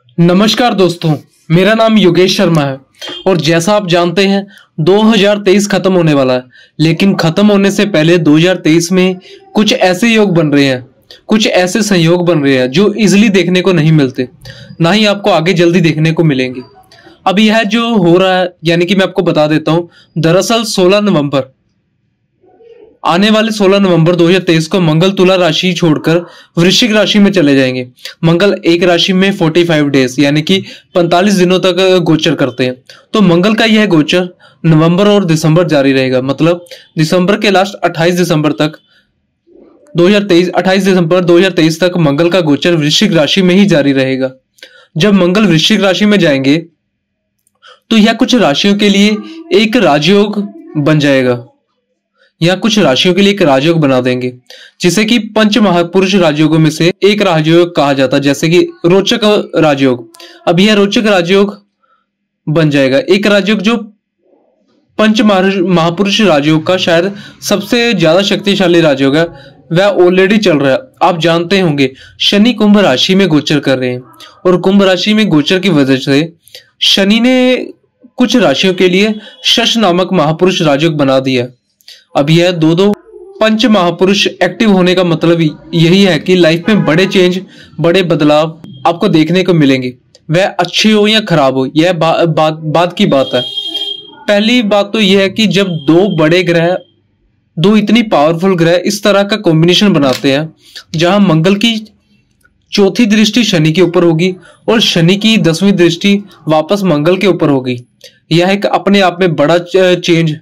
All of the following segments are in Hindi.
नमस्कार दोस्तों, मेरा नाम योगेश शर्मा है। और जैसा आप जानते हैं 2023 खत्म होने वाला है, लेकिन खत्म होने से पहले 2023 में कुछ ऐसे योग बन रहे हैं, कुछ ऐसे संयोग बन रहे हैं जो इजीली देखने को नहीं मिलते, ना ही आपको आगे जल्दी देखने को मिलेंगे। अब यह जो हो रहा है, यानी कि मैं आपको बता देता हूं, दरअसल 16 नवंबर आने वाले 16 नवंबर 2023 को मंगल तुला राशि छोड़कर वृश्चिक राशि में चले जाएंगे। मंगल एक राशि में 45 डेज यानी कि 45 दिनों तक गोचर करते हैं। तो मंगल का यह गोचर नवंबर और दिसंबर जारी रहेगा, मतलब दिसंबर के लास्ट 28 दिसंबर तक 2023 28 दिसंबर 2023 तक मंगल का गोचर वृश्चिक राशि में ही जारी रहेगा। जब मंगल वृश्चिक राशि में जाएंगे तो यह कुछ राशियों के लिए एक राजयोग बन जाएगा, या कुछ राशियों के लिए एक राजयोग बना देंगे, जिसे कि पंच महापुरुष राजयोगों में से एक राजयोग कहा जाता है, जैसे कि रोचक राजयोग। अब यह रोचक राजयोग बन जाएगा, एक राजयोग जो पंच महापुरुष राजयोग का शायद सबसे ज्यादा शक्तिशाली राजयोग है, वह ऑलरेडी चल रहा है। आप जानते होंगे शनि कुंभ राशि में गोचर कर रहे हैं, और कुंभ राशि में गोचर की वजह से शनि ने कुछ राशियों के लिए शश नामक महापुरुष राजयोग बना दिया। अब यह दो पंच महापुरुष एक्टिव होने का मतलब यही है कि लाइफ में बड़े चेंज, बड़े बदलाव आपको देखने को मिलेंगे, वह अच्छे हो या खराब हो, यह बात की बात है। पहली बात तो यह है कि जब दो बड़े ग्रह, दो इतनी पावरफुल ग्रह इस तरह का कॉम्बिनेशन बनाते हैं, जहां मंगल की चौथी दृष्टि शनि के ऊपर होगी और शनि की 10वीं दृष्टि वापस मंगल के ऊपर होगी, यह एक अपने आप में बड़ा चेंज,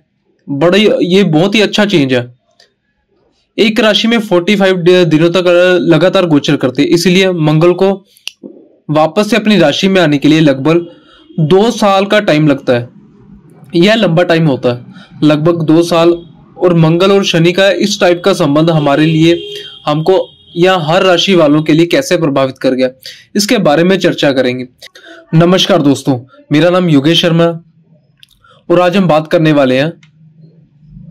ये बहुत ही अच्छा चेंज है। एक राशि में 45 दिनों तक लगातार गोचर करते हैं, इसलिए मंगल को वापस से अपनी राशि में आने के लिए लगभग 2 साल का टाइम लगता है। यह लंबा टाइम होता है, लगभग 2 साल। और मंगल और शनि का इस टाइप का संबंध हमारे लिए, हमको या हर राशि वालों के लिए कैसे प्रभावित कर गया, इसके बारे में चर्चा करेंगे। नमस्कार दोस्तों, मेरा नाम योगेश शर्मा और आज हम बात करने वाले हैं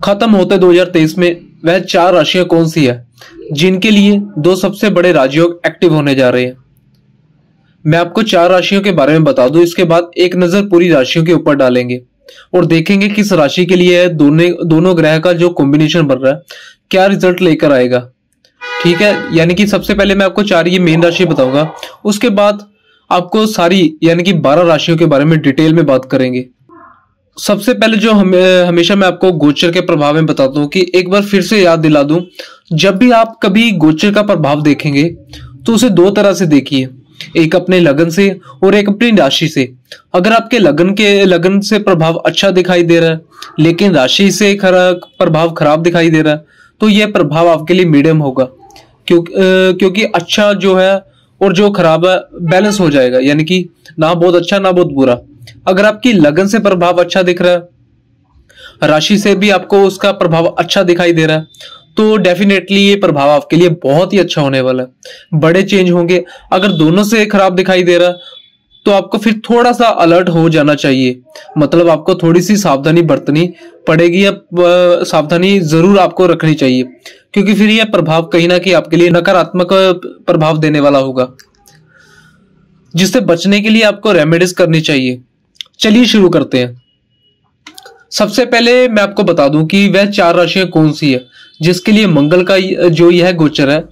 खत्म होते 2023 में वह 4 राशियां कौन सी है जिनके लिए 2 सबसे बड़े राजयोग एक्टिव होने जा रहे हैं। मैं आपको 4 राशियों के बारे में बता दूं, इसके बाद एक नजर पूरी राशियों के ऊपर डालेंगे और देखेंगे किस राशि के लिए दोनों ग्रह का जो कॉम्बिनेशन बन रहा है क्या रिजल्ट लेकर आएगा। ठीक है, यानी कि सबसे पहले मैं आपको 4 ये मेन राशि बताऊंगा, उसके बाद आपको सारी यानी कि 12 राशियों के बारे में डिटेल में बात करेंगे। सबसे पहले जो हमेशा मैं आपको गोचर के प्रभाव में बताता हूं, कि एक बार फिर से याद दिला दूं, जब भी आप कभी गोचर का प्रभाव देखेंगे तो उसे 2 तरह से देखिए, एक अपने लगन से और एक अपनी राशि से। अगर आपके लगन से प्रभाव अच्छा दिखाई दे रहा है लेकिन राशि से प्रभाव खराब दिखाई दे रहा है, तो यह प्रभाव आपके लिए मीडियम होगा, क्योंकि अच्छा जो है और जो खराब है बैलेंस हो जाएगा, यानी कि ना बहुत अच्छा ना बहुत बुरा। अगर आपकी लगन से प्रभाव अच्छा दिख रहा है, राशि से भी आपको उसका प्रभाव अच्छा दिखाई दे रहा है, तो डेफिनेटली ये प्रभाव आपके लिए बहुत ही अच्छा होने वाला है, बड़े चेंज होंगे। अगर दोनों से खराब दिखाई दे रहा है तो आपको फिर थोड़ा सा अलर्ट हो जाना चाहिए, मतलब आपको थोड़ी सी सावधानी बरतनी पड़ेगी, या सावधानी जरूर आपको रखनी चाहिए, क्योंकि फिर यह प्रभाव कहीं ना कहीं आपके लिए नकारात्मक प्रभाव देने वाला होगा, जिससे बचने के लिए आपको रेमेडीज करनी चाहिए। चलिए शुरू करते हैं। सबसे पहले मैं आपको बता दूं कि वह 4 राशियां कौन सी है जिसके लिए मंगल का जो यह गोचर है,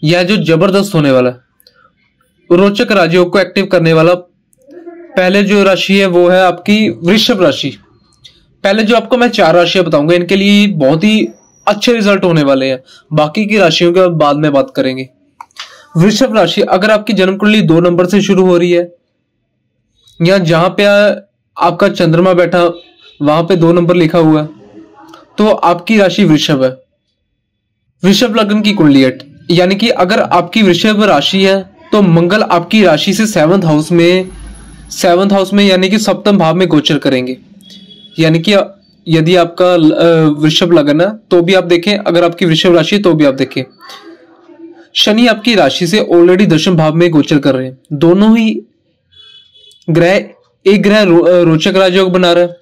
यह जो जबरदस्त होने वाला है, रोचक राजयोग को एक्टिव करने वाला। पहले जो राशि है वो है आपकी वृषभ राशि। पहले जो आपको मैं 4 राशियां बताऊंगा, इनके लिए बहुत ही अच्छे रिजल्ट होने वाले हैं, बाकी की राशियों के बाद में बात करेंगे। वृषभ राशि, अगर आपकी जन्म कुंडली 2 नंबर से शुरू हो रही है, या जहां पे आपका चंद्रमा बैठा वहां पे 2 नंबर लिखा हुआ है, तो आपकी राशि वृषभ है। वृषभ लग्न की कुंडली है, यानी कि अगर आपकी वृषभ राशि है तो मंगल आपकी राशि से 7th हाउस में यानी कि 7th भाव में गोचर करेंगे। यानी कि यदि आपका वृषभ लग्न है तो भी आप देखें, अगर आपकी वृषभ राशि है तो भी आप देखें। शनि आपकी राशि से ऑलरेडी 10वें भाव में गोचर कर रहे हैं। दोनों ही ग्रह, एक ग्रह रोचक राजयोग बना रहा है,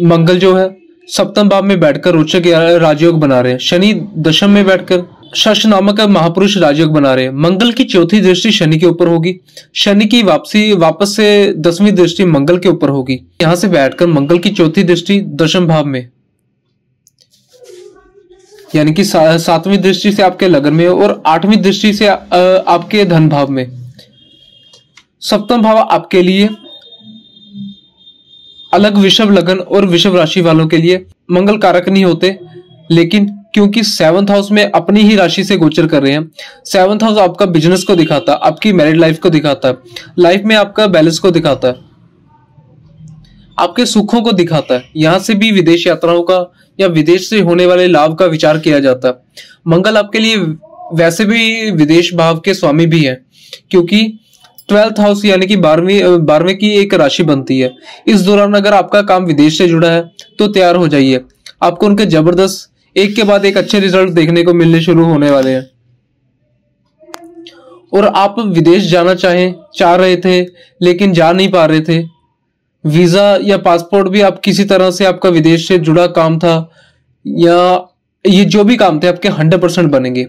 मंगल जो है 7वें भाव में बैठकर रोचक राजयोग बना रहे हैं। शनि 10वें में बैठकर शश नामक महापुरुष राजयोग बना रहे हैं। मंगल की चौथी दृष्टि शनि के ऊपर होगी। शनि की वापस से 10वीं दृष्टि मंगल के ऊपर होगी। यहां से बैठकर मंगल की चौथी दृष्टि दशम भाव में, यानी कि 7वीं दृष्टि से आपके लगन में और 8वीं दृष्टि से आपके धन भाव में। सप्तम भाव आपके लिए अलग वृषभ लगन और वृषभ राशि वालों के लिए मंगल कारक नहीं होते, लेकिन क्योंकि 7th हाउस में अपनी ही राशि से गोचर कर रहे हैं। 7th हाउस आपका बिजनेस को दिखाता है, आपकी मैरिड लाइफ को दिखाता है, लाइफ में आपका बैलेंस को दिखाता है, आपके सुखों को दिखाता है। यहां से भी विदेश यात्राओं का या विदेश से होने वाले लाभ का विचार किया जाता है। मंगल आपके लिए वैसे भी विदेश भाव के स्वामी भी है, क्योंकि 12th हाउस यानी कि 12वें की एक राशि बनती है। इस दौरान अगर आपका काम विदेश से जुड़ा है तो तैयार हो जाइए, आपको उनके जबरदस्त एक के बाद एक अच्छे रिजल्ट देखने को मिलने शुरू होने वाले हैं। और आप विदेश जाना चाह रहे थे लेकिन जा नहीं पा रहे थे, वीजा या पासपोर्ट भी आप किसी तरह से आपका विदेश से जुड़ा काम था, या ये जो भी काम थे आपके 100% बनेंगे।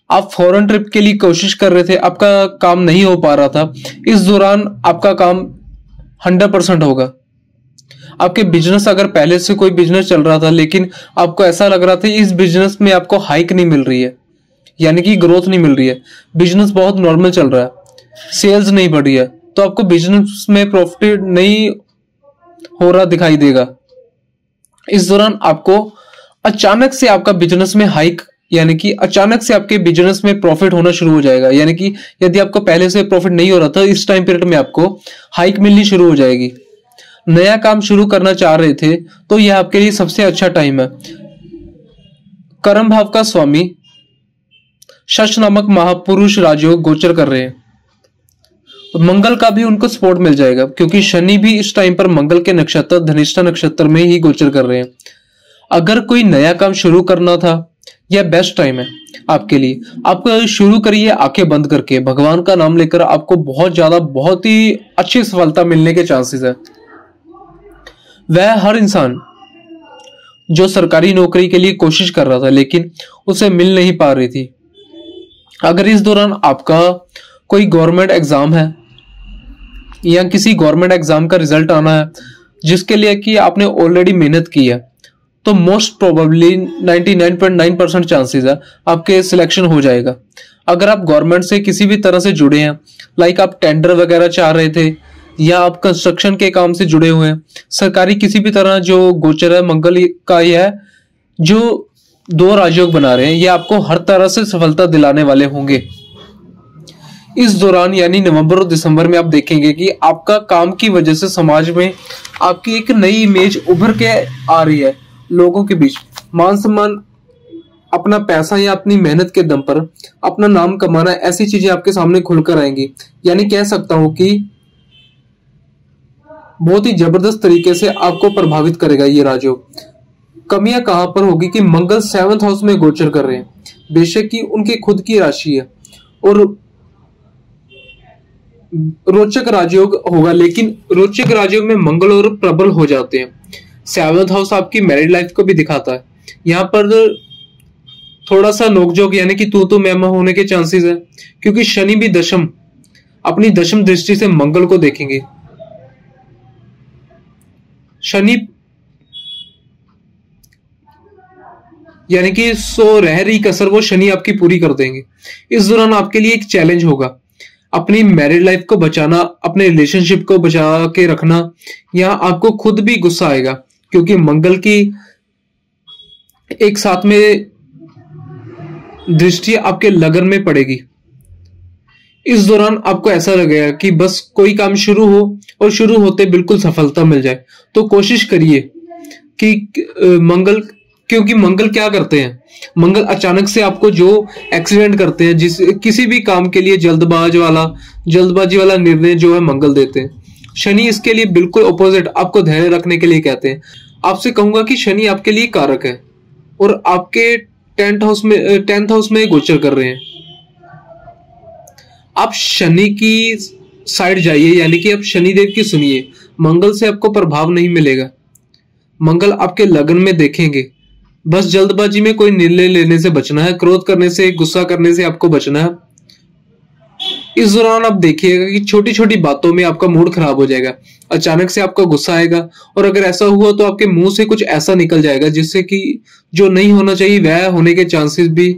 आप फॉरेन ट्रिप के लिए कोशिश कर रहे थे, आपका काम नहीं हो पा रहा था, इस दौरान आपका काम 100% होगा। आपके बिजनेस, अगर पहले से कोई बिजनेस चल रहा था लेकिन आपको ऐसा लग रहा था इस बिजनेस में आपको हाइक नहीं मिल रही है, यानी कि ग्रोथ नहीं मिल रही है, बिजनेस बहुत नॉर्मल चल रहा है, सेल्स नहीं बढ़ रही है, तो आपको बिजनेस में प्रॉफिट नहीं हो रहा दिखाई देगा। इस दौरान आपको अचानक से आपका बिजनेस में हाइक, यानी कि अचानक से आपके बिजनेस में प्रॉफिट होना शुरू हो जाएगा। यानी कि यदि आपको पहले से प्रॉफिट नहीं हो रहा था, इस टाइम पीरियड में आपको हाइक मिलनी शुरू हो जाएगी। नया काम शुरू करना चाह रहे थे तो यह आपके लिए सबसे अच्छा टाइम है। कर्म भाव का स्वामी शश नामक महापुरुष राजयोग गोचर कर रहे हैं, मंगल का भी उनको सपोर्ट मिल जाएगा, क्योंकि शनि भी इस टाइम पर मंगल के नक्षत्र धनिष्ठा नक्षत्र में ही गोचर कर रहे हैं। अगर कोई नया काम शुरू करना था, यह बेस्ट टाइम है आपके लिए। आप शुरू करिए आंखें बंद करके, भगवान का नाम लेकर, आपको बहुत ही अच्छी सफलता मिलने के चांसेस है। वह हर इंसान जो सरकारी नौकरी के लिए कोशिश कर रहा था लेकिन उसे मिल नहीं पा रही थी, अगर इस दौरान आपका कोई गवर्नमेंट एग्जाम है या किसी गवर्नमेंट एग्जाम का रिजल्ट आना है जिसके लिए कि आपने ऑलरेडी मेहनत की है, तो मोस्ट प्रोबेबली 99.9% चांसेस है आपके सिलेक्शन हो जाएगा। अगर आप गवर्नमेंट से किसी भी तरह से जुड़े हैं, लाइक आप टेंडर वगैरह चाह रहे थे या आप कंस्ट्रक्शन के काम से जुड़े हुए हैं, सरकारी किसी भी तरह जो गोचर है मंगल का ही है, जो 2 राजयोग बना रहे हैं, ये आपको हर तरह से सफलता दिलाने वाले होंगे। इस दौरान यानी नवंबर और दिसंबर में आप देखेंगे कि आपका काम की वजह से समाज में आपकी एक नई इमेज उभर के आ रही है। लोगों के बीच मान सम्मान, अपना पैसा या अपनी मेहनत के दम पर अपना नाम कमाना, ऐसी चीजें आपके सामने खुलकर आएंगी। यानी कह सकता हूं कि बहुत ही जबरदस्त तरीके से आपको प्रभावित करेगा ये राजयोग। कमियां कहां पर होगी कि मंगल 7th हाउस में गोचर कर रहे हैं, बेशक कि उनकी खुद की राशि है और रोचक राजयोग होगा, लेकिन रोचक राजयोग में मंगल और प्रबल हो जाते हैं। 7th हाउस आपकी मैरिड लाइफ को भी दिखाता है। यहाँ पर थोड़ा सा नोकझोंक यानी कि तू मैं होने के चांसेस है, क्योंकि शनि भी अपनी दशम दृष्टि से मंगल को देखेंगे। शनि यानी कि रह रही कसर वो शनि आपकी पूरी कर देंगे। इस दौरान आपके लिए एक चैलेंज होगा अपनी मैरिड लाइफ को बचाना, अपने रिलेशनशिप को बचा के रखना। यहाँ आपको खुद भी गुस्सा आएगा क्योंकि मंगल की एक साथ में दृष्टि आपके लगन में पड़ेगी। इस दौरान आपको ऐसा लगेगा कि बस कोई काम शुरू हो और शुरू होते बिल्कुल सफलता मिल जाए। तो कोशिश करिए कि क्योंकि मंगल क्या करते हैं, मंगल अचानक से आपको जो एक्सीडेंट करते हैं, किसी भी काम के लिए जल्दबाजी वाला निर्णय जो है मंगल देते हैं। शनि इसके लिए बिल्कुल ऑपोजिट आपको धैर्य रखने के लिए कहते हैं। आपसे कहूंगा कि शनि आपके लिए कारक है और आपके 10th हाउस में गोचर कर रहे हैं। आप शनि की साइड जाइए, यानी कि आप शनिदेव की सुनिए। मंगल से आपको प्रभाव नहीं मिलेगा, मंगल आपके लगन में देखेंगे, बस जल्दबाजी में कोई निर्णय लेने से बचना है, क्रोध करने से, गुस्सा करने से आपको बचना है। इस दौरान आप देखिएगा कि छोटी छोटी बातों में आपका मूड खराब हो जाएगा, अचानक से आपका गुस्सा आएगा, और अगर ऐसा हुआ तो आपके मुंह से कुछ ऐसा निकल जाएगा जिससे कि जो नहीं होना चाहिए वह होने के चांसेस भी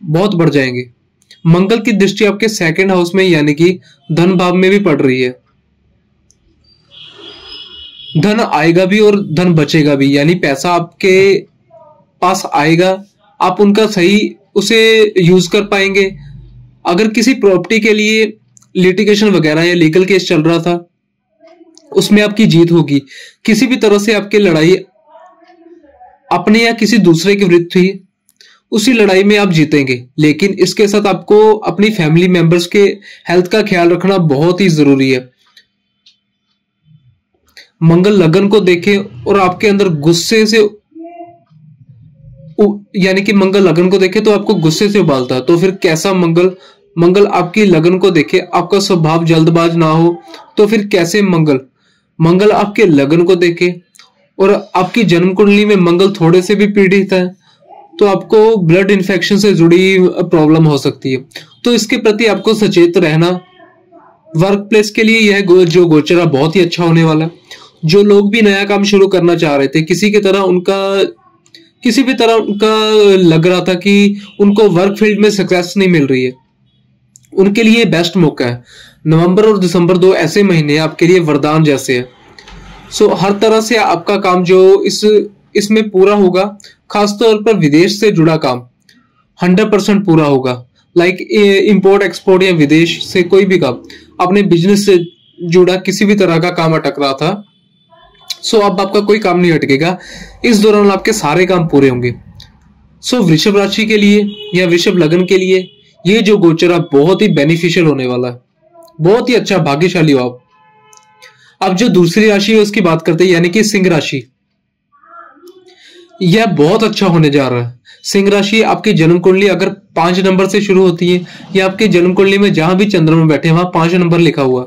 बहुत बढ़ जाएंगे। मंगल की दृष्टि आपके सेकंड हाउस में यानी कि धन भाव में भी पड़ रही है। धन आएगा भी और धन बचेगा भी, यानी पैसा आपके पास आएगा, आप उनका सही उसे यूज कर पाएंगे। अगर किसी प्रॉपर्टी के लिए लिटिगेशन वगैरह या लीगल केस चल रहा था, उसमें आपकी जीत होगी। किसी भी तरह से आपकी लड़ाई अपने या किसी दूसरे के विरुद्ध थी, उसी लड़ाई में आप जीतेंगे। लेकिन इसके साथ आपको अपनी फैमिली मेंबर्स के हेल्थ का ख्याल रखना बहुत ही जरूरी है। मंगल लगन को देखे और आपके अंदर गुस्से से यानी कि मंगल लगन को देखे तो आपको गुस्से से उबालता है, तो फिर कैसा मंगल आपकी लगन को देखे, आपका स्वभाव जल्दबाज ना हो, तो फिर कैसे मंगल आपके लगन को देखे और आपकी जन्म कुंडली में मंगल थोड़े से भी पीड़ित है, तो आपको ब्लड इन्फेक्शन से जुड़ी प्रॉब्लम हो सकती है। तो इसके प्रति आपको सचेत रहना। वर्क प्लेस के लिए यह जो गोचर है बहुत ही अच्छा होने वाला है। जो लोग भी नया काम शुरू करना चाह रहे थे, किसी भी तरह उनका लग रहा था कि उनको वर्क फील्ड में सक्सेस नहीं मिल रही है, उनके लिए बेस्ट मौका है। नवंबर और दिसंबर 2 ऐसे महीने आपके लिए वरदान जैसे है। सो हर तरह से आपका काम जो इसमें पूरा होगा, खासतौर पर विदेश से जुड़ा काम 100% पूरा होगा। लाइक इंपोर्ट एक्सपोर्ट या विदेश से कोई भी काम, अपने बिजनेस से जुड़ा किसी भी तरह का काम अटक रहा था, सो अब आपका कोई काम नहीं अटकेगा। इस दौरान आपके सारे काम पूरे होंगे। सो वृषभ राशि के लिए या वृषभ लगन के लिए ये जो गोचर है बहुत ही बेनिफिशियल होने वाला है, बहुत ही अच्छा, भाग्यशाली हो आप। अब जो दूसरी राशि है उसकी बात करते हैं, यानी कि सिंह राशि। यह बहुत अच्छा होने जा रहा है। सिंह राशि आपकी जन्म कुंडली अगर 5 नंबर से शुरू होती है, या आपके जन्म कुंडली में जहां भी चंद्रमा बैठे वहां 5 नंबर लिखा हुआ,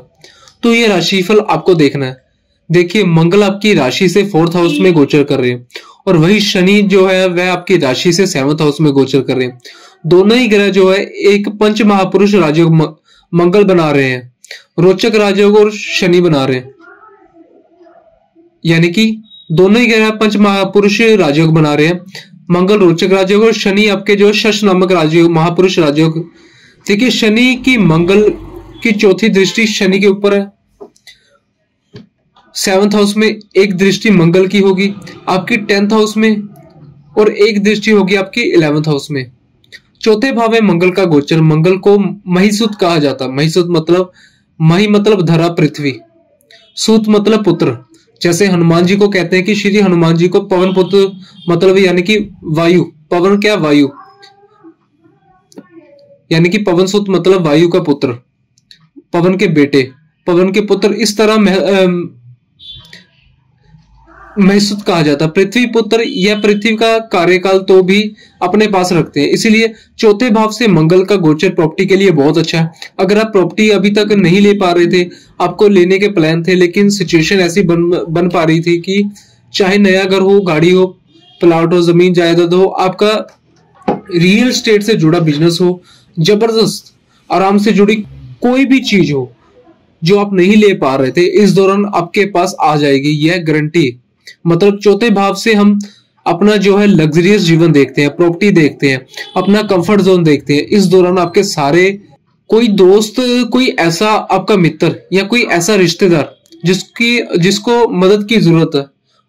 तो ये राशिफल आपको देखना है। देखिए, मंगल आपकी राशि से 4th हाउस में गोचर कर रहे हैं, और वही शनि जो है वह आपकी राशि से 7th हाउस में गोचर कर रहे हैं। दोनों ही ग्रह जो है एक पंच महापुरुष राजयोग मंगल बना रहे हैं, रोचक राजयोग और शनि बना रहे हैं, यानी कि दोनों ही ग्रह पंच महापुरुष राजयोग बना रहे हैं। मंगल रोचक राजयोग और शनि आपके जो शश नामक राजयोग महापुरुष राजयोग। देखिए, शनि की मंगल की चौथी दृष्टि शनि के ऊपर है। 7th हाउस में एक दृष्टि मंगल की होगी आपकी 10th हाउस में, और एक दृष्टि होगी आपकी 11th हाउस में। चौथे भाव में मंगल का गोचर। मंगल को महिसूत कहा जाता है। महिसूत मतलब, मही मतलब धरा पृथ्वी, सूत मतलब पुत्र। जैसे हनुमान जी को कहते हैं कि श्री हनुमान जी को पवन पुत्र मतलब, यानी कि वायु, पवन क्या, वायु, यानी कि पवन सुत मतलब वायु का पुत्र, पवन के बेटे, पवन के पुत्र, इस तरह महसूत कहा जाता। पृथ्वी पुत्र या पृथ्वी का कार्यकाल तो भी अपने पास रखते हैं, इसीलिए चौथे भाव से मंगल का गोचर प्रॉपर्टी के लिए बहुत अच्छा है। अगर आप प्रॉपर्टी अभी तक नहीं ले पा रहे थे, आपको लेने के प्लान थे, लेकिन सिचुएशन ऐसी बन पा रही थी कि चाहे नया घर हो, गाड़ी हो, प्लॉट हो, जमीन जायदाद हो, आपका रियल स्टेट से जुड़ा बिजनेस हो, जबरदस्त आराम से जुड़ी कोई भी चीज हो जो आप नहीं ले पा रहे थे, इस दौरान आपके पास आ जाएगी, यह गारंटी। मतलब चौथे भाव से हम अपना जो है लग्जरियस जीवन देखते हैं, प्रॉपर्टी देखते हैं, अपना कंफर्ट जोन देखते हैं। इस दौरान आपके सारे कोई दोस्त, कोई ऐसा आपका मित्र या कोई ऐसा रिश्तेदार जिसको मदद की जरूरत है,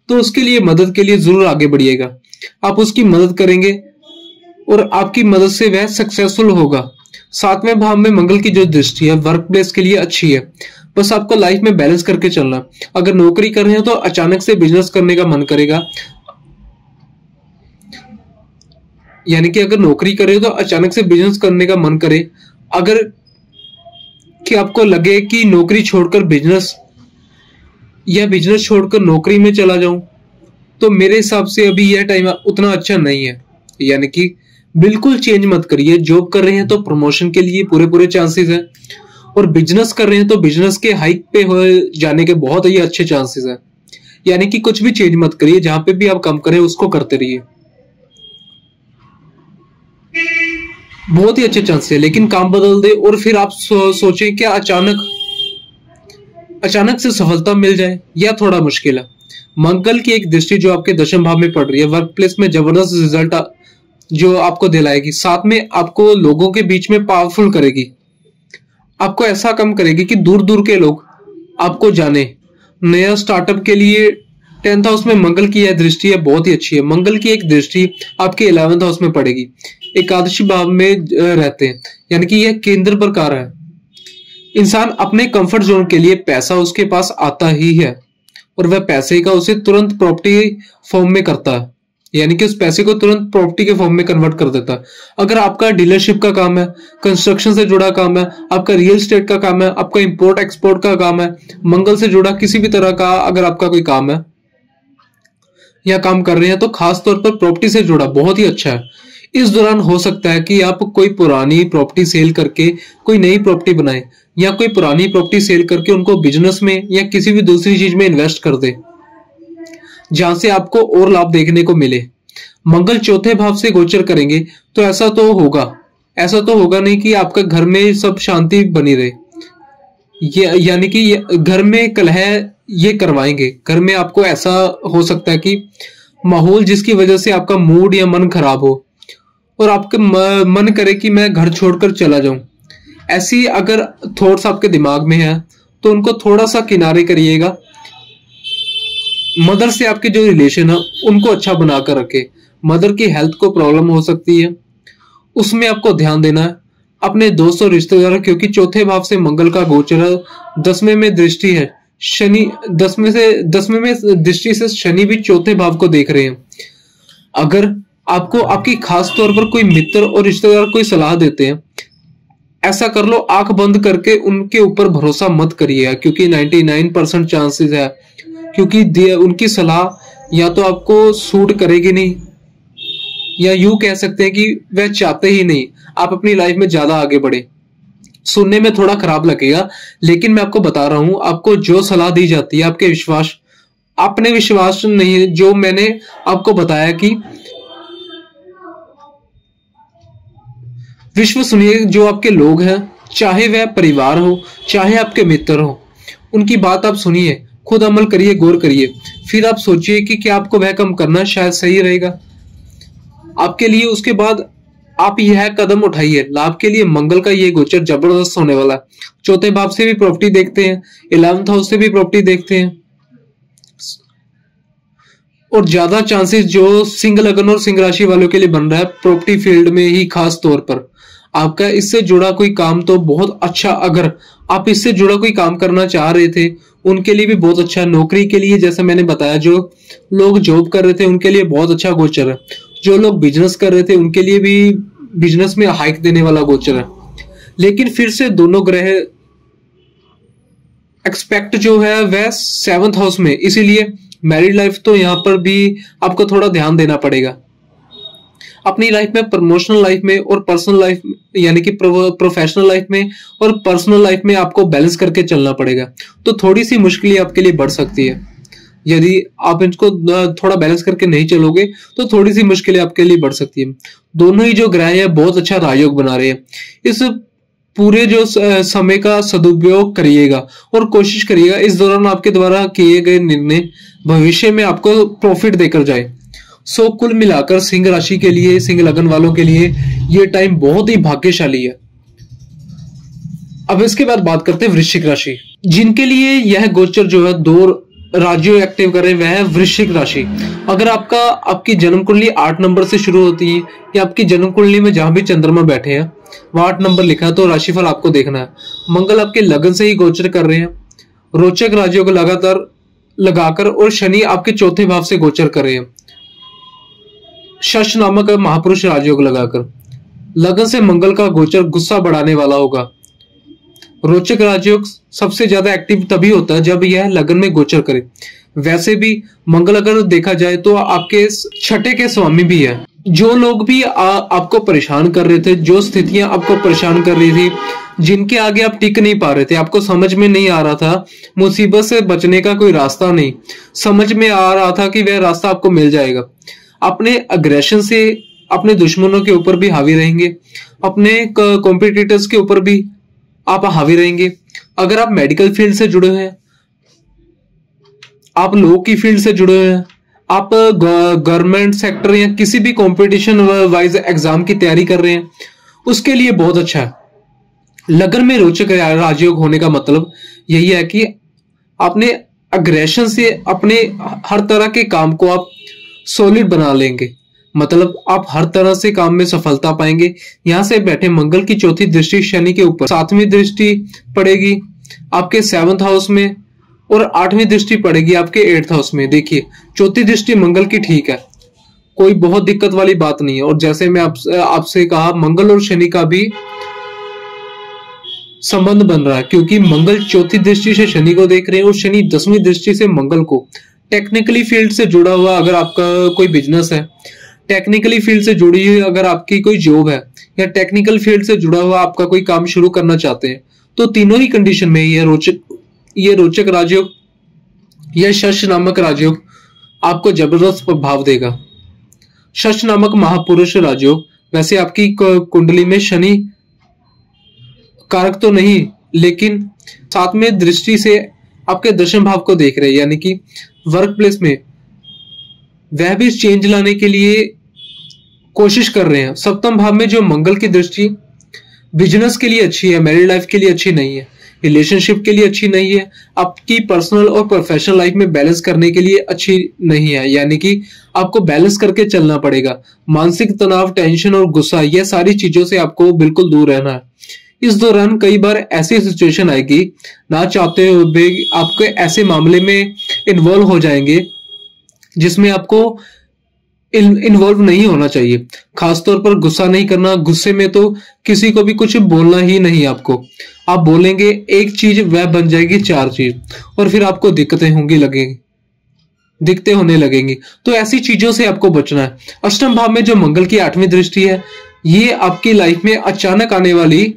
तो उसके लिए मदद के लिए जरूर आगे बढ़िएगा। आप उसकी मदद करेंगे और आपकी मदद से वह सक्सेसफुल होगा। 7वें भाव में मंगल की जो दृष्टि है वर्क प्लेस के लिए अच्छी है। बस आपको लाइफ में बैलेंस करके चलना। अगर नौकरी कर रहे हो तो अचानक से बिजनेस करने का मन करेगा, यानी कि अगर नौकरी कर रहे हो तो अचानक से बिजनेस करने का मन करे। अगर कि आपको लगे कि नौकरी छोड़कर बिजनेस या बिजनेस छोड़कर नौकरी में चला जाऊं, तो मेरे हिसाब से अभी यह टाइम उतना अच्छा नहीं है। यानी कि बिल्कुल चेंज मत करिए। जॉब कर रहे हैं तो प्रमोशन के लिए पूरे चांसेस हैं, और बिजनेस कर रहे हैं तो बिजनेस के हाइक पे हो जाने के बहुत ही अच्छे चांसेस हैं। यानी कि कुछ भी चेंज मत करिए, जहां पे भी आप काम करें उसको करते रहिए। बहुत ही अच्छे चांस है, लेकिन काम बदल दे और फिर आप सोचें क्या अचानक से सफलता मिल जाए, या थोड़ा मुश्किल है। मंगल की एक दृष्टि जो आपके दशम भाव में पड़ रही है, वर्क प्लेस में जबरदस्त रिजल्ट जो आपको दिलाएगी, साथ में आपको लोगों के बीच में पावरफुल करेगी। आपको ऐसा काम करेगी कि दूर दूर के लोग आपको जाने। नया स्टार्टअप के लिए 10th हाउस में मंगल की यह दृष्टि है, बहुत ही अच्छी है। मंगल की एक दृष्टि आपके 11th हाउस में पड़ेगी, एकादशी भाव में रहते हैं, यानी कि यह केंद्र प्रकार है। इंसान अपने कंफर्ट जोन के लिए पैसा उसके पास आता ही है, और वह पैसे का उसे तुरंत प्रॉपर्टी फॉर्म में करता है, यानी कि उस पैसे को तुरंत प्रॉपर्टी के फॉर्म में कन्वर्ट कर देता है। अगर आपका डीलरशिप का काम है, कंस्ट्रक्शन से जुड़ा काम है, आपका रियल एस्टेट का काम है, आपका इंपोर्ट एक्सपोर्ट का काम है, मंगल से जुड़ा किसी भी तरह का अगर आपका कोई काम है या काम कर रहे हैं, तो खास तौर पर प्रॉपर्टी से जुड़ा बहुत ही अच्छा है। इस दौरान हो सकता है कि आप कोई पुरानी प्रॉपर्टी सेल करके कोई नई प्रॉपर्टी बनाए, या कोई पुरानी प्रॉपर्टी सेल करके उनको बिजनेस में या किसी भी दूसरी चीज में इन्वेस्ट कर दे, जहां से आपको और लाभ देखने को मिले। मंगल चौथे भाव से गोचर करेंगे तो ऐसा तो होगा नहीं कि आपका घर में सब शांति बनी रहे, यानी कि घर में कलह ये करवाएंगे। घर में आपको ऐसा हो सकता है कि माहौल जिसकी वजह से आपका मूड या मन खराब हो, और आपके मन करे कि मैं घर छोड़कर चला जाऊं। ऐसी अगर थॉट्स आपके दिमाग में है तो उनको थोड़ा सा किनारे करिएगा। मदर से आपके जो रिलेशन है उनको अच्छा बनाकर रखे। मदर की हेल्थ को प्रॉब्लम हो सकती है, उसमें आपको ध्यान देना है। अपने दोस्त और रिश्तेदार, क्योंकि चौथे भाव से मंगल का गोचर है, 10वें में दृष्टि है शनि, 10वें में दृष्टि से शनि भी चौथे भाव को देख रहे हैं। अगर आपको आपकी खास तौर पर कोई मित्र और रिश्तेदार कोई सलाह देते हैं, ऐसा कर लो, आंख बंद करके उनके ऊपर भरोसा मत करिएगा, क्योंकि 99% चांसेस है, क्योंकि उनकी सलाह या तो आपको सूट करेगी नहीं, या यूं कह सकते हैं कि वह चाहते ही नहीं आप अपनी लाइफ में ज्यादा आगे बढ़े। सुनने में थोड़ा खराब लगेगा, लेकिन मैं आपको बता रहा हूं, आपको जो सलाह दी जाती है अपने विश्वास नहीं, जो मैंने आपको बताया कि विश्व सुनिए। जो आपके लोग हैं, चाहे वह परिवार हो चाहे आपके मित्र हो, उनकी बात आप सुनिए, खुद अमल करिए, गौर करिए, फिर आप सोचिए कि क्या आपको वह काम करना शायद सही रहेगा आपके लिए। उसके बाद आप यह कदम उठाइए। लाभ के लिए मंगल का ये गोचर जबरदस्त होने वाला है। चौथे भाव से भी प्रॉपर्टी देखते हैं, 11th हाउस से भी प्रॉपर्टी देखते हैं, और ज्यादा चांसेस जो सिंह लग्न और सिंह राशि वालों के लिए बन रहा है प्रॉपर्टी फील्ड में ही, खास तौर पर आपका इससे जुड़ा कोई काम तो बहुत अच्छा। अगर आप इससे जुड़ा कोई काम करना चाह रहे थे, उनके लिए भी बहुत अच्छा। नौकरी के लिए जैसे मैंने बताया, जो लोग जॉब कर रहे थे उनके लिए बहुत अच्छा गोचर है। जो लोग बिजनेस कर रहे थे उनके लिए भी बिजनेस में हाइक देने वाला गोचर है। लेकिन फिर से दोनों ग्रह एक्सपेक्ट जो है वह 7th हाउस में, इसीलिए मैरिड लाइफ तो यहाँ पर भी आपको थोड़ा ध्यान देना पड़ेगा। अपनी लाइफ में, प्रमोशनल लाइफ में और पर्सनल लाइफ, यानी कि प्रोफेशनल लाइफ में और पर्सनल लाइफ में आपको बैलेंस करके चलना पड़ेगा। तो थोड़ी सी मुश्किलें आपके लिए बढ़ सकती है। यदि आप इनको थोड़ा बैलेंस करके नहीं चलोगे तो थोड़ी सी मुश्किलें आपके लिए बढ़ सकती है। दोनों ही जो ग्रह हैं बहुत अच्छा राजयोग बना रहे हैं। इस पूरे जो समय का सदुपयोग करिएगा और कोशिश करिएगा इस दौरान आपके द्वारा किए गए निर्णय भविष्य में आपको प्रॉफिट देकर जाए। सो कुल मिलाकर सिंह राशि के लिए, सिंह लग्न वालों के लिए ये टाइम बहुत ही भाग्यशाली है। अब इसके बाद बात करते हैं वृश्चिक राशि, जिनके लिए यह गोचर जो है 2 राज्यों एक्टिव कर रहे हैं, वह है वृश्चिक राशि। अगर आपकी जन्म कुंडली 8 नंबर से शुरू होती है, या आपकी जन्म कुंडली में जहां भी चंद्रमा बैठे हैं वहां 8 नंबर लिखा है, तो राशिफल आपको देखना है। मंगल आपके लगन से ही गोचर कर रहे हैं, रोचक राज्यों को लगातार लगाकर, और शनि आपके चौथे भाव से गोचर कर रहे हैं, शश नामक महापुरुष राजयोग लगाकर। लगन से मंगल का गोचर गुस्सा बढ़ाने वाला होगा। रोचक राजयोग सबसे ज्यादा एक्टिव तभी होता है जब यह लगन में गोचर करे। वैसे भी मंगल अगर देखा जाए तो आपके 6ठे के स्वामी भी है। जो लोग भी आपको परेशान कर रहे थे, जो स्थितियां आपको परेशान कर रही थी, जिनके आगे आप टिक नहीं पा रहे थे, आपको समझ में नहीं आ रहा था, मुसीबत से बचने का कोई रास्ता नहीं समझ में आ रहा था कि वह रास्ता आपको मिल जाएगा। अपने अग्रेशन से अपने दुश्मनों के ऊपर भी हावी रहेंगे, अपने कॉम्पिटिटर्स के ऊपर भी आप हावी रहेंगे। अगर आप मेडिकल फील्ड से जुड़े हुए हैं, आप लॉ की फील्ड से जुड़े हुए हैं, आप गवर्नमेंट सेक्टर या किसी भी कंपटीशन वाइज एग्जाम की तैयारी कर रहे हैं, उसके लिए बहुत अच्छा है। लगन में रोचक राजयोग होने का मतलब यही है कि अपने अग्रेशन से अपने हर तरह के काम को आप सॉलिड बना लेंगे, मतलब आप हर तरह से काम में सफलता पाएंगे। यहां से बैठे मंगल की चौथी दृष्टि शनि के ऊपर, सातवीं दृष्टि पड़ेगी आपके 7th हाउस में और 8वीं दृष्टि पड़ेगी आपके 8th हाउस में। देखिए चौथी दृष्टि मंगल की ठीक है, कोई बहुत दिक्कत वाली बात नहीं है। और जैसे मैं आपसे कहा, मंगल और शनि का भी संबंध बन रहा है, क्योंकि मंगल चौथी दृष्टि से शनि को देख रहे हैं और शनि 10वीं दृष्टि से मंगल को। टेक्निकली फील्ड से जुड़ा हुआ अगर आपका कोई बिजनेस है, टेक्निकली फील्ड से जुड़ी हुई अगर आपकी कोई जॉब है, या टेक्निकल फील्ड से जुड़ा हुआ आपका कोई काम शुरू करना चाहते हैं, तो तीनों ही कंडीशन में ये रोचक राजयोग या शश नामक राजयोग आपको जबरदस्त प्रभाव देगा। शश नामक महापुरुष राजयोग, वैसे आपकी कुंडली में शनि कारक तो नहीं, लेकिन 7वें दृष्टि से आपके दशम भाव को देख रहे हैं, यानी कि वर्क प्लेस में वह भी चेंज लाने के लिए कोशिश कर रहे हैं। 7वें भाव में जो मंगल की दृष्टि बिजनेस के लिए अच्छी है, मैरिड लाइफ के लिए अच्छी नहीं है, रिलेशनशिप के लिए अच्छी नहीं है, आपकी पर्सनल और प्रोफेशनल लाइफ में बैलेंस करने के लिए अच्छी नहीं है, यानी कि आपको बैलेंस करके चलना पड़ेगा। मानसिक तनाव, टेंशन और गुस्सा, यह सारी चीजों से आपको बिल्कुल दूर रहना है। इस दौरान कई बार ऐसी सिचुएशन आएगी, ना चाहते हुए भी आपके ऐसे मामले में इन्वॉल्व हो जाएंगे जिसमें आपको इन्वॉल्व नहीं होना चाहिए। खासतौर पर गुस्सा नहीं करना, गुस्से में तो किसी को भी कुछ बोलना ही नहीं। आपको आप बोलेंगे एक चीज, वह बन जाएगी 4 चीज, और फिर आपको दिक्कतें होने लगेंगी। तो ऐसी चीजों से आपको बचना है। अष्टम भाव में जो मंगल की 8वीं दृष्टि है, ये आपकी लाइफ में अचानक आने वाली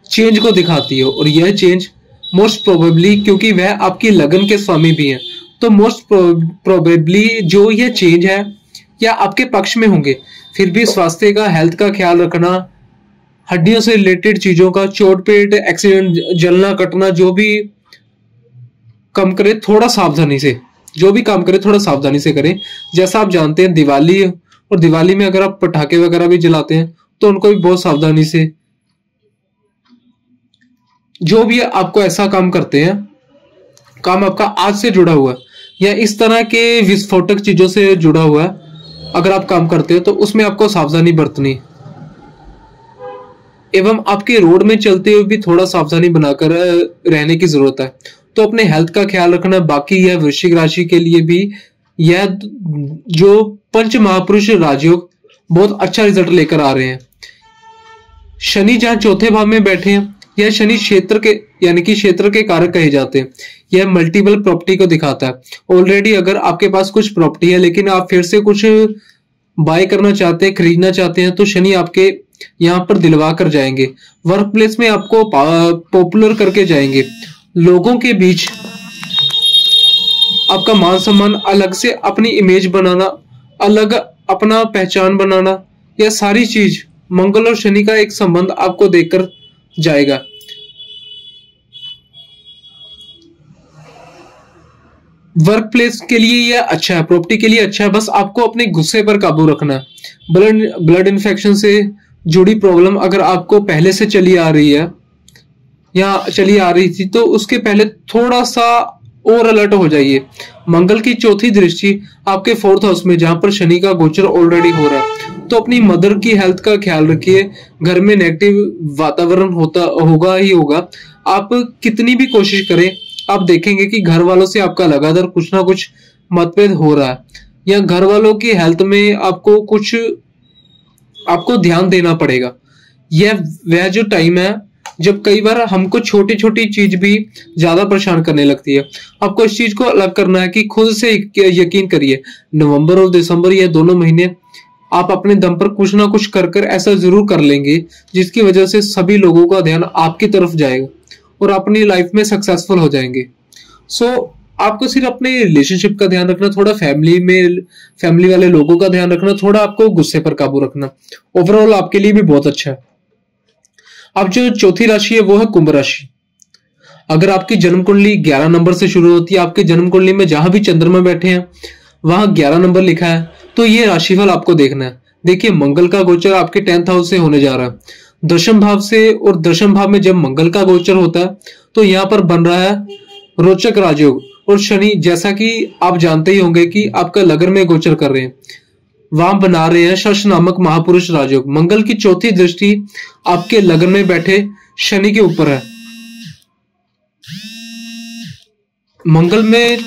चेंज को दिखाती है, और यह चेंज मोस्ट प्रोबेबली, क्योंकि वह आपकी लगन के स्वामी भी हैं, तो मोस्ट प्रोबेबली जो यह चेंज है या आपके पक्ष में होंगे। फिर भी स्वास्थ्य का, हेल्थ का ख्याल रखना, हड्डियों से रिलेटेड चीजों का, चोट पेट, एक्सीडेंट, जलना कटना, जो भी कम करे थोड़ा सावधानी से, जो भी काम करे थोड़ा सावधानी से करें। जैसा आप जानते हैं दिवाली, और दिवाली में अगर आप पटाखे वगैरह भी जलाते हैं तो उनको भी बहुत सावधानी से, जो भी आपको ऐसा काम करते हैं, काम आपका आज से जुड़ा हुआ है या इस तरह के विस्फोटक चीजों से जुड़ा हुआ है, अगर आप काम करते हैं तो उसमें आपको सावधानी बरतनी, एवं आपके रोड में चलते हुए भी थोड़ा सावधानी बनाकर रहने की जरूरत है। तो अपने हेल्थ का ख्याल रखना। बाकी यह वृश्चिक राशि के लिए भी यह जो पंच महापुरुष राजयोग बहुत अच्छा रिजल्ट लेकर आ रहे हैं। शनि जहां चौथे भाव में बैठे हैं, यह शनि क्षेत्र के, यानी कि क्षेत्र के कारक कहे जाते हैं। यह मल्टीपल प्रॉपर्टी को दिखाता है। ऑलरेडी अगर आपके पास कुछ प्रॉपर्टी है लेकिन आप फिर से कुछ बाय करना चाहते हैं, खरीदना चाहते हैं, तो शनि आपके यहाँ पर दिलवा कर जाएंगे। वर्क प्लेस में आपको पॉपुलर करके जाएंगे। लोगों के बीच आपका मान सम्मान, अलग से अपनी इमेज बनाना, अलग अपना पहचान बनाना, यह सारी चीज मंगल और शनि का एक संबंध आपको देकर जाएगा। वर्क प्लेस के लिए यह अच्छा है, प्रॉपर्टी के लिए अच्छा है। बस आपको अपने गुस्से पर काबू रखना है। ब्लड इन्फेक्शन से जुड़ी प्रॉब्लम अगर आपको पहले से चली आ रही है या चली आ रही थी, तो उसके पहले थोड़ा सा और अलर्ट हो जाइए। मंगल की चौथी दृष्टि आपके 4th हाउस में, जहां पर शनि का गोचर ऑलरेडी हो रहा है, तो अपनी मदर की हेल्थ का ख्याल रखिए। घर में नेगेटिव वातावरण होगा ही होगा। आप कितनी भी कोशिश करें, आप देखेंगे कि घर वालों से आपका लगातार कुछ ना कुछ मतभेद हो रहा है, या घर वालों की हेल्थ में आपको ध्यान देना पड़ेगा। यह वह जो टाइम है जब कई बार हमको छोटी छोटी चीज भी ज्यादा परेशान करने लगती है। आपको इस चीज को अलग करना है कि खुद से यकीन करिए, नवंबर और दिसंबर, ये दोनों महीने आप अपने दम पर कुछ ना कुछ कर ऐसा जरूर कर लेंगे जिसकी वजह से सभी लोगों का ध्यान आपकी तरफ जाएगा और अपनी लाइफ में सक्सेसफुल हो जाएंगे। सो आपको सिर्फ अपने रिलेशनशिप का ध्यान रखना, थोड़ा फैमिली वाले लोगों का ध्यान रखना, थोड़ा आपको गुस्से पर काबू रखना। ओवरऑल आपके लिए भी बहुत अच्छा है। अब जो चौथी राशि है वो है कुंभ राशि। अगर आपकी जन्म कुंडली 11 नंबर से शुरू होती है, आपकी जन्म कुंडली में जहां भी चंद्रमा बैठे हैं वहां 11 नंबर लिखा है, तो ये राशिफल आपको देखना है। देखिए, मंगल का गोचर आपके 10th हाउस से होने जा रहा है, दशम भाव से, और दशम भाव में जब मंगल का गोचर होता है तो यहाँ पर बन रहा है रोचक राजयोग। और शनि, जैसा कि आप जानते ही होंगे कि आपका लग्न में गोचर कर रहे हैं, वहां बना रहे हैं शश नामक महापुरुष राजयोग। मंगल की चौथी दृष्टि आपके लग्न में बैठे शनि के ऊपर है। मंगल में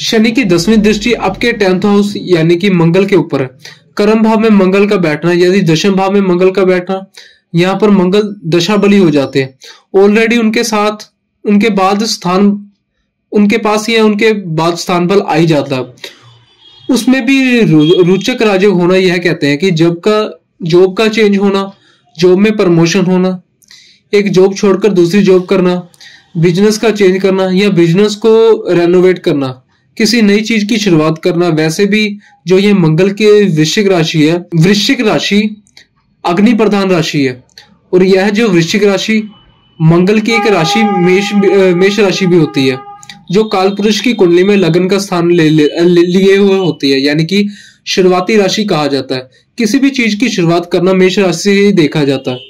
शनि की 10वीं दृष्टि आपके 10th हाउस यानी कि मंगल के ऊपर है। कर्म भाव में मंगल का बैठना, यदि दशम भाव में मंगल का बैठना, यहाँ पर मंगल दशा बली हो जाते हैं। ऑलरेडी उनके साथ उनके बाद स्थान उनके पास ही है, उनके बाद स्थान बल आ ही जाता है। उसमें भी रोचक राजयोग होना यह कहते हैं कि जॉब का चेंज होना, जॉब में प्रमोशन होना, एक जॉब छोड़कर दूसरी जॉब करना, बिजनेस का चेंज करना या बिजनेस को रेनोवेट करना, किसी नई चीज की शुरुआत करना। वैसे भी जो ये मंगल के वृश्चिक राशि है, वृश्चिक राशि अग्नि प्रधान राशि है, और यह जो वृश्चिक राशि मंगल की एक राशि मेष राशि भी होती है, जो काल पुरुष की कुंडली में लग्न का स्थान लिए हुए होती है, यानी कि शुरुआती राशि कहा जाता है। किसी भी चीज की शुरुआत करना मेष राशि से ही देखा जाता है।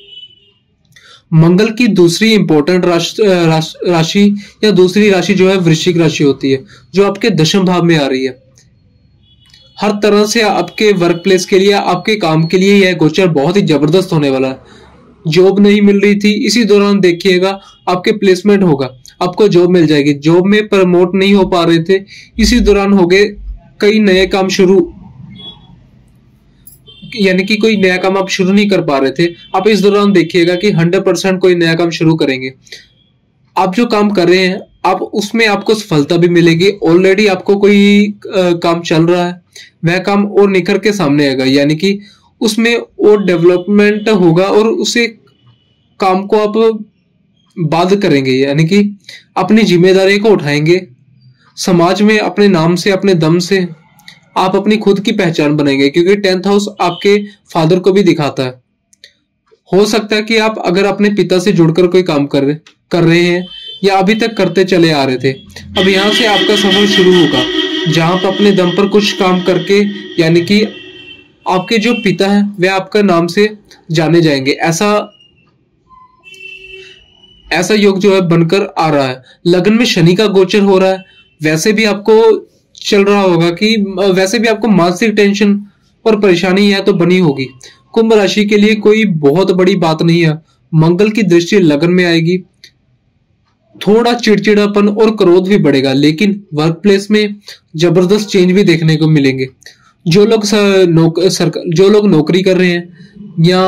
मंगल की दूसरी इंपॉर्टेंट राशि या दूसरी राशि जो है वृश्चिक राशि होती है, जो आपके दशम भाव में आ रही है। हर तरह से आपके वर्क प्लेस के लिए, आपके काम के लिए यह गोचर बहुत ही जबरदस्त होने वाला है। जॉब नहीं मिल रही थी, इसी दौरान देखिएगा आपके प्लेसमेंट होगा, आपको जॉब मिल जाएगी। जॉब में प्रमोट नहीं हो पा रहे थे, इसी दौरान हो गए कई नए काम शुरू, यानी कि कोई नया काम आप शुरू नहीं कर पा रहे थे, आप इस दौरान देखिएगा कि 100% कोई नया काम शुरू करेंगे। आप जो काम कर रहे हैं, आप उसमें आपको सफलता भी मिलेगी। ऑलरेडी आपको कोई काम चल रहा है, वह काम और निखर के सामने आएगा, यानी कि उसमें और डेवलपमेंट होगा और उसे काम को आप बाद करेंगे, यानी कि अपनी जिम्मेदारी को उठाएंगे। समाज में अपने नाम से, अपने दम से आप अपनी खुद की पहचान बनाएंगे, क्योंकि 10th हाउस आपके फादर को भी दिखाता है। हो सकता है कि आप अगर अपने पिता से जुड़कर कोई काम कर रहे हैं या अभी तक करते चले आ रहे थे, अब यहाँ से आपका सफर शुरू होगा, जहां आप अपने दम पर कुछ काम करके, यानी कि आपके जो पिता है वे आपका नाम से जाने जाएंगे। ऐसा योग जो है बनकर आ रहा है। लग्न में शनि का गोचर हो रहा है, वैसे भी आपको चल रहा होगा कि वैसे भी आपको मानसिक टेंशन और परेशानी है तो बनी होगी। कुंभ राशि के लिए कोई बहुत बड़ी बात नहीं है, मंगल की दृष्टि लग्न में आएगी, थोड़ा चिड़चिड़ापन और क्रोध भी बढ़ेगा, लेकिन वर्क प्लेस में जबरदस्त चेंज भी देखने को मिलेंगे। जो लोग नौकरी कर रहे हैं या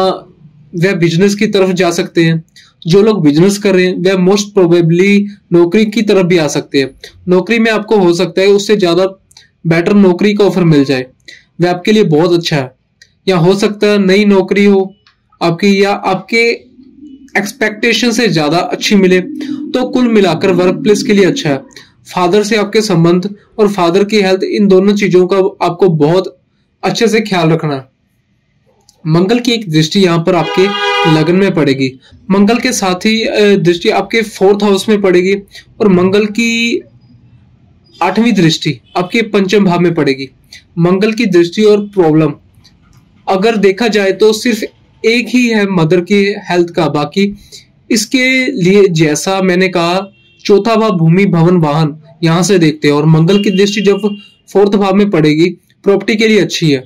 वह बिजनेस की तरफ जा सकते हैं, जो लोग बिजनेस कर रहे हैं वह मोस्ट प्रोबेबली नौकरी की तरफ भी आ सकते हैं। नौकरी में आपको हो सकता है उससे ज्यादा बेटर नौकरी का ऑफर मिल जाए, वह आपके लिए बहुत अच्छा है। या हो सकता है नई नौकरी हो आपकी, या आपके एक्सपेक्टेशन से ज्यादा अच्छी मिले, तो कुल मिलाकर वर्क प्लेस के लिए अच्छा है। फादर से आपके संबंध और फादर की हेल्थ, इन दोनों चीजों का आपको बहुत अच्छे से ख्याल रखना है। मंगल की एक दृष्टि यहाँ पर आपके लगन में पड़ेगी, मंगल के साथ ही दृष्टि आपके 4th हाउस में पड़ेगी, और मंगल की 8वीं दृष्टि आपके 5म भाव में पड़ेगी। मंगल की दृष्टि और प्रॉब्लम अगर देखा जाए तो सिर्फ एक ही है मदर की हेल्थ का, बाकी इसके लिए जैसा मैंने कहा 4था भाव भूमि भवन वाहन यहां से देखते हैं। और मंगल की दृष्टि जब 4th भाव में पड़ेगी, प्रॉपर्टी के लिए अच्छी है।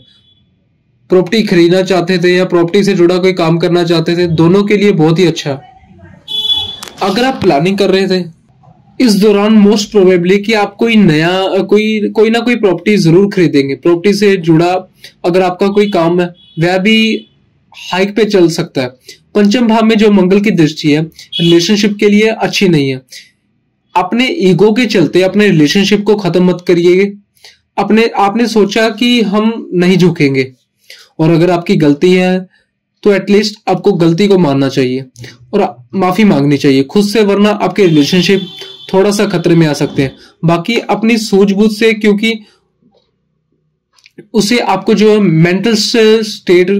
प्रॉपर्टी खरीदना चाहते थे या प्रॉपर्टी से जुड़ा कोई काम करना चाहते थे, दोनों के लिए बहुत ही अच्छा। अगर आप प्लानिंग कर रहे थे इस दौरान, मोस्ट प्रोबेबली कि आप कोई ना कोई प्रॉपर्टी जरूर खरीदेंगे। प्रॉपर्टी से जुड़ा अगर आपका कोई काम है वह भी हाइक पे चल सकता है। 5म भाव में जो मंगल की दृष्टि है रिलेशनशिप के लिए अच्छी नहीं है। अपने ईगो के चलते अपने रिलेशनशिप को खत्म मत करिए। आपने सोचा कि हम नहीं झुकेंगे, और अगर आपकी गलती है तो एटलीस्ट आपको गलती को मानना चाहिए और माफी मांगनी चाहिए खुद से, वरना आपके रिलेशनशिप थोड़ा सा खतरे में आ सकते हैं। बाकी अपनी सूझबूझ से, क्योंकि उसे आपको जो मेंटल स्टेट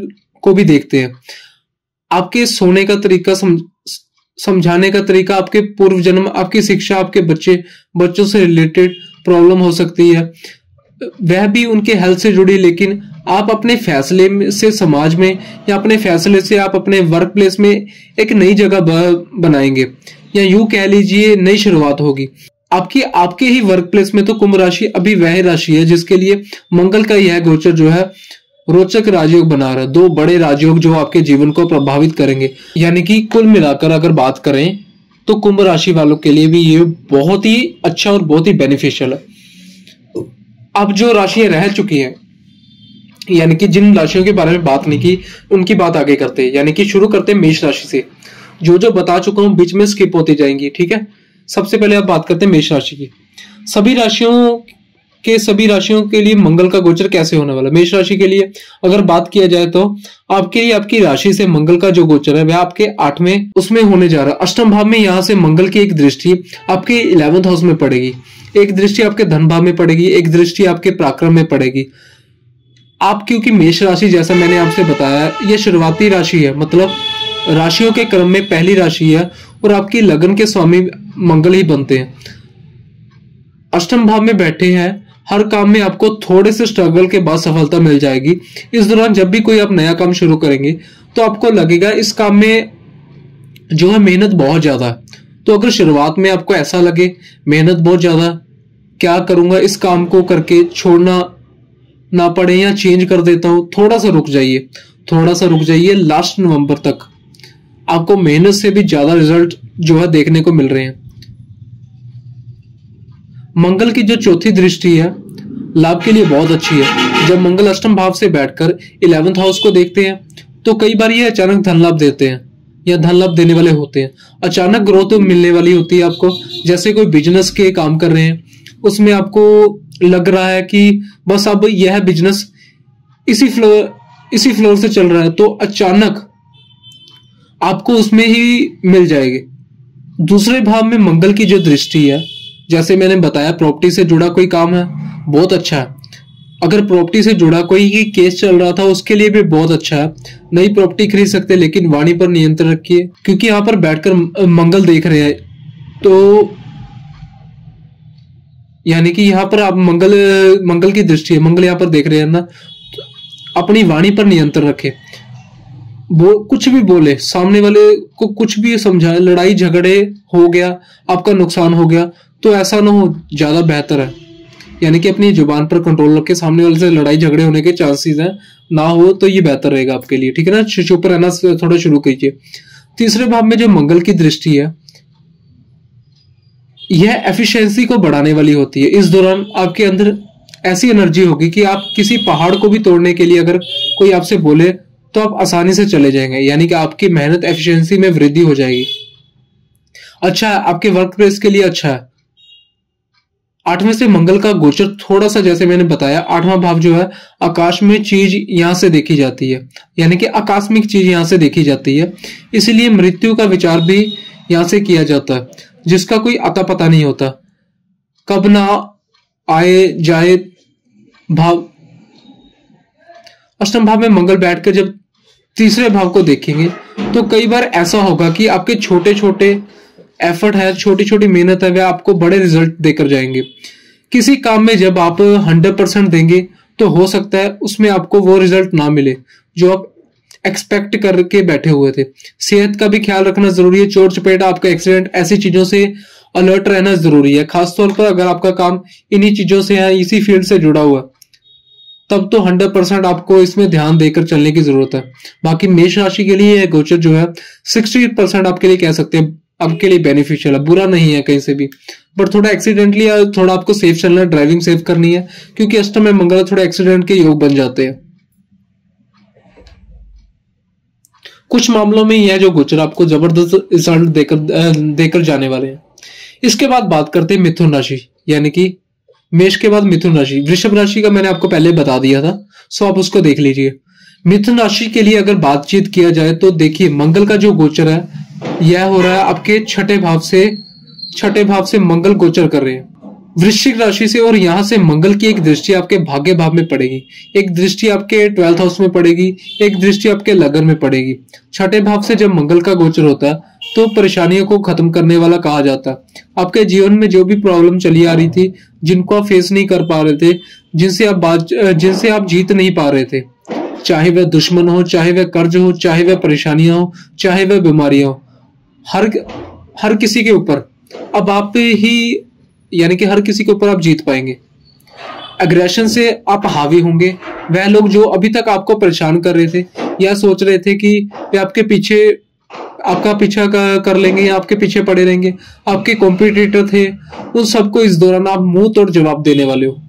को भी देखते हैं, आपके सोने का तरीका, समझाने का तरीका, आपके पूर्व जन्म, आपकी शिक्षा, आपके बच्चों से रिलेटेड प्रॉब्लम हो सकती है, वह भी उनके हेल्थ से जुड़ी। लेकिन आप अपने फैसले से समाज में, या अपने फैसले से आप अपने वर्क प्लेस में एक नई जगह बनाएंगे, या यूं कह लीजिए नई शुरुआत होगी आपके ही वर्क प्लेस में। तो कुंभ राशि अभी वह राशि है जिसके लिए मंगल का यह गोचर जो है रोचक राजयोग बना रहा है। दो बड़े राजयोग जो आपके जीवन को प्रभावित करेंगे। यानी कि कुल मिलाकर अगर बात करें तो कुंभ राशि वालों के लिए भी ये बहुत ही अच्छा और बहुत ही बेनिफिशियल है। अब जो राशियां रह चुकी हैं, यानी कि जिन राशियों के बारे में बात नहीं की, उनकी बात आगे करते हैं। यानी कि शुरू करते हैं मेष राशि से। जो बता चुका हूं बीच में स्किप होती जाएंगी, ठीक है। सबसे पहले आप बात करते हैं मेष राशि की। सभी राशियों के लिए मंगल का गोचर कैसे होने वाला है। मेष राशि के लिए अगर बात किया जाए तो आपके लिए आपकी राशि से मंगल का जो गोचर है वह आपके 8वें उसमें होने जा रहा है। अष्टम भाव में यहां से मंगल की एक दृष्टि आपके 11th हाउस में पड़ेगी, एक दृष्टि आपके धन भाव में पड़ेगी, एक दृष्टि आपके पराक्रम में पड़ेगी। आप क्योंकि मेष राशि, जैसा मैंने आपसे बताया, यह शुरुआती राशि है, मतलब राशियों के क्रम में पहली राशि है और आपकी लगन के स्वामी मंगल ही बनते हैं। अष्टम भाव में बैठे हैं, हर काम में आपको थोड़े से स्ट्रगल के बाद सफलता मिल जाएगी। इस दौरान जब भी कोई आप नया काम शुरू करेंगे तो आपको लगेगा इस काम में जो है मेहनत बहुत ज्यादा है। तो अगर शुरुआत में आपको ऐसा लगे मेहनत बहुत ज्यादा, क्या करूंगा, इस काम को करके छोड़ना ना पड़े या चेंज कर देता हूं, थोड़ा सा रुक जाइए। लास्ट नवंबर तक आपको मेहनत से भी ज्यादा रिजल्ट जो है देखने को मिल रहे हैं। मंगल की जो चौथी दृष्टि है लाभ के लिए बहुत अच्छी है। जब मंगल अष्टम भाव से बैठकर 11th हाउस को देखते हैं तो कई बार ये अचानक धन लाभ देते हैं या धन लाभ देने वाले होते हैं। अचानक ग्रोथ मिलने वाली होती है आपको। जैसे कोई बिजनेस के काम कर रहे हैं, उसमें आपको लग रहा है कि बस अब यह बिजनेस इसी फ्लोर से चल रहा है, तो अचानक आपको उसमें ही मिल जाएगी। दूसरे भाव में मंगल की जो दृष्टि है, जैसे मैंने बताया, प्रॉपर्टी से जुड़ा कोई काम है, बहुत अच्छा है। अगर प्रॉपर्टी से जुड़ा कोई केस चल रहा था उसके लिए भी बहुत अच्छा है। नई प्रॉपर्टी खरीद सकते हैं, लेकिन वाणी पर नियंत्रण रखिए, क्योंकि यहां पर बैठकर मंगल देख रहे हैं। तो यानी कि यहाँ पर आप मंगल की दृष्टि है, मंगल यहाँ पर देख रहे हैं ना, तो अपनी वाणी पर नियंत्रण रखे। कुछ भी बोले, सामने वाले को कुछ भी समझाए, लड़ाई झगड़े हो गया, आपका नुकसान हो गया, तो ऐसा ना हो, ज्यादा बेहतर है। यानी कि अपनी जुबान पर कंट्रोल रखे, सामने वाले से लड़ाई झगड़े होने के चांसेस हैं ना हो, तो ये बेहतर रहेगा आपके लिए, ठीक है ना। चुप रहना थोड़ा शुरू कीजिए। तीसरे भाव में जो मंगल की दृष्टि है, यह एफिशिएंसी को बढ़ाने वाली होती है। इस दौरान आपके अंदर ऐसी एनर्जी होगी कि आप किसी पहाड़ को भी तोड़ने के लिए अगर कोई आपसे बोले तो आप आसानी से चले जाएंगे। यानी कि आपकी मेहनत एफिशिएंसी में वृद्धि हो जाएगी। अच्छा है, आपके वर्क प्लेस के लिए अच्छा है। 8वें से मंगल का गोचर थोड़ा सा, जैसे मैंने बताया, 8वां भाव जो है आकाश में चीज यहां से देखी जाती है, यानी कि आकस्मिक चीज यहां से देखी जाती है। इसलिए मृत्यु का विचार भी यहां से किया जाता है, जिसका कोई अता पता नहीं होता, कब ना आए जाए भाव। अष्टम भाव में मंगल बैठकर जब तीसरे भाव को देखेंगे तो कई बार ऐसा होगा कि आपके छोटे छोटे एफर्ट है, छोटी छोटी मेहनत है, वे आपको बड़े रिजल्ट देकर जाएंगे। किसी काम में जब आप 100% देंगे तो हो सकता है उसमें आपको वो रिजल्ट ना मिले जो आप एक्सपेक्ट करके बैठे हुए थे। सेहत का भी ख्याल रखना जरूरी है। चोट चपेट, आपका एक्सीडेंट, ऐसी चीजों से अलर्ट रहना जरूरी है। खासतौर पर अगर आपका काम इन्हीं चीजों से है, इसी फील्ड से जुड़ा हुआ, तब तो 100% आपको इसमें ध्यान देकर चलने की जरूरत है। बाकी मेष राशि के लिए यह गोचर जो है 60% आपके लिए कह सकते हैं आपके लिए बेनिफिशियल है, बुरा नहीं है कहीं से भी। बट थोड़ा एक्सीडेंटली या थोड़ा आपको सेफ चलना है, ड्राइविंग सेफ करनी है, क्योंकि अष्टम में मंगल थोड़ा एक्सीडेंट के योग बन जाते हैं। कुछ मामलों में यह जो गोचर आपको जबरदस्त रिजल्ट देकर जाने वाले हैं। इसके बाद बात करते हैं मिथुन राशि, यानी कि मेष के बाद मिथुन राशि। वृषभ राशि का मैंने आपको पहले बता दिया था, सो आप उसको देख लीजिए। मिथुन राशि के लिए अगर बातचीत किया जाए तो देखिए, मंगल का जो गोचर है यह हो रहा है आपके 6ठे भाव से छठे भाव से मंगल गोचर कर रहे हैं वृश्चिक राशि से, और यहाँ से मंगल की एक दृष्टि आपके भाग्य भाव में पड़ेगी, एक दृष्टि आपके 12th हाउस में पड़ेगी, एक दृष्टि आपके लगन में पड़ेगी। छठे भाव से जब मंगल का गोचर होता है तो परेशानियों को खत्म करने वाला कहा जाता है। आपके जीवन में जो भी प्रॉब्लम चली आ रही थी, जिनको आप फेस नहीं कर पा रहे थे, जिनसे आप जीत नहीं पा रहे थे, चाहे वह दुश्मन हो, चाहे वह कर्ज हो, चाहे वह परेशानियां हो, चाहे वह बीमारियां हो, हर किसी के ऊपर अब आप ही, यानी कि हर किसी के ऊपर आप जीत पाएंगे। एग्रेशन से आप हावी होंगे। वह लोग जो अभी तक आपको परेशान कर रहे थे या सोच रहे थे कि वे आपका पीछा कर लेंगे या आपके पीछे पड़े रहेंगे, आपके कॉम्पिटिटर थे, उन सबको इस दौरान आप मुंह तोड़ जवाब देने वाले हो।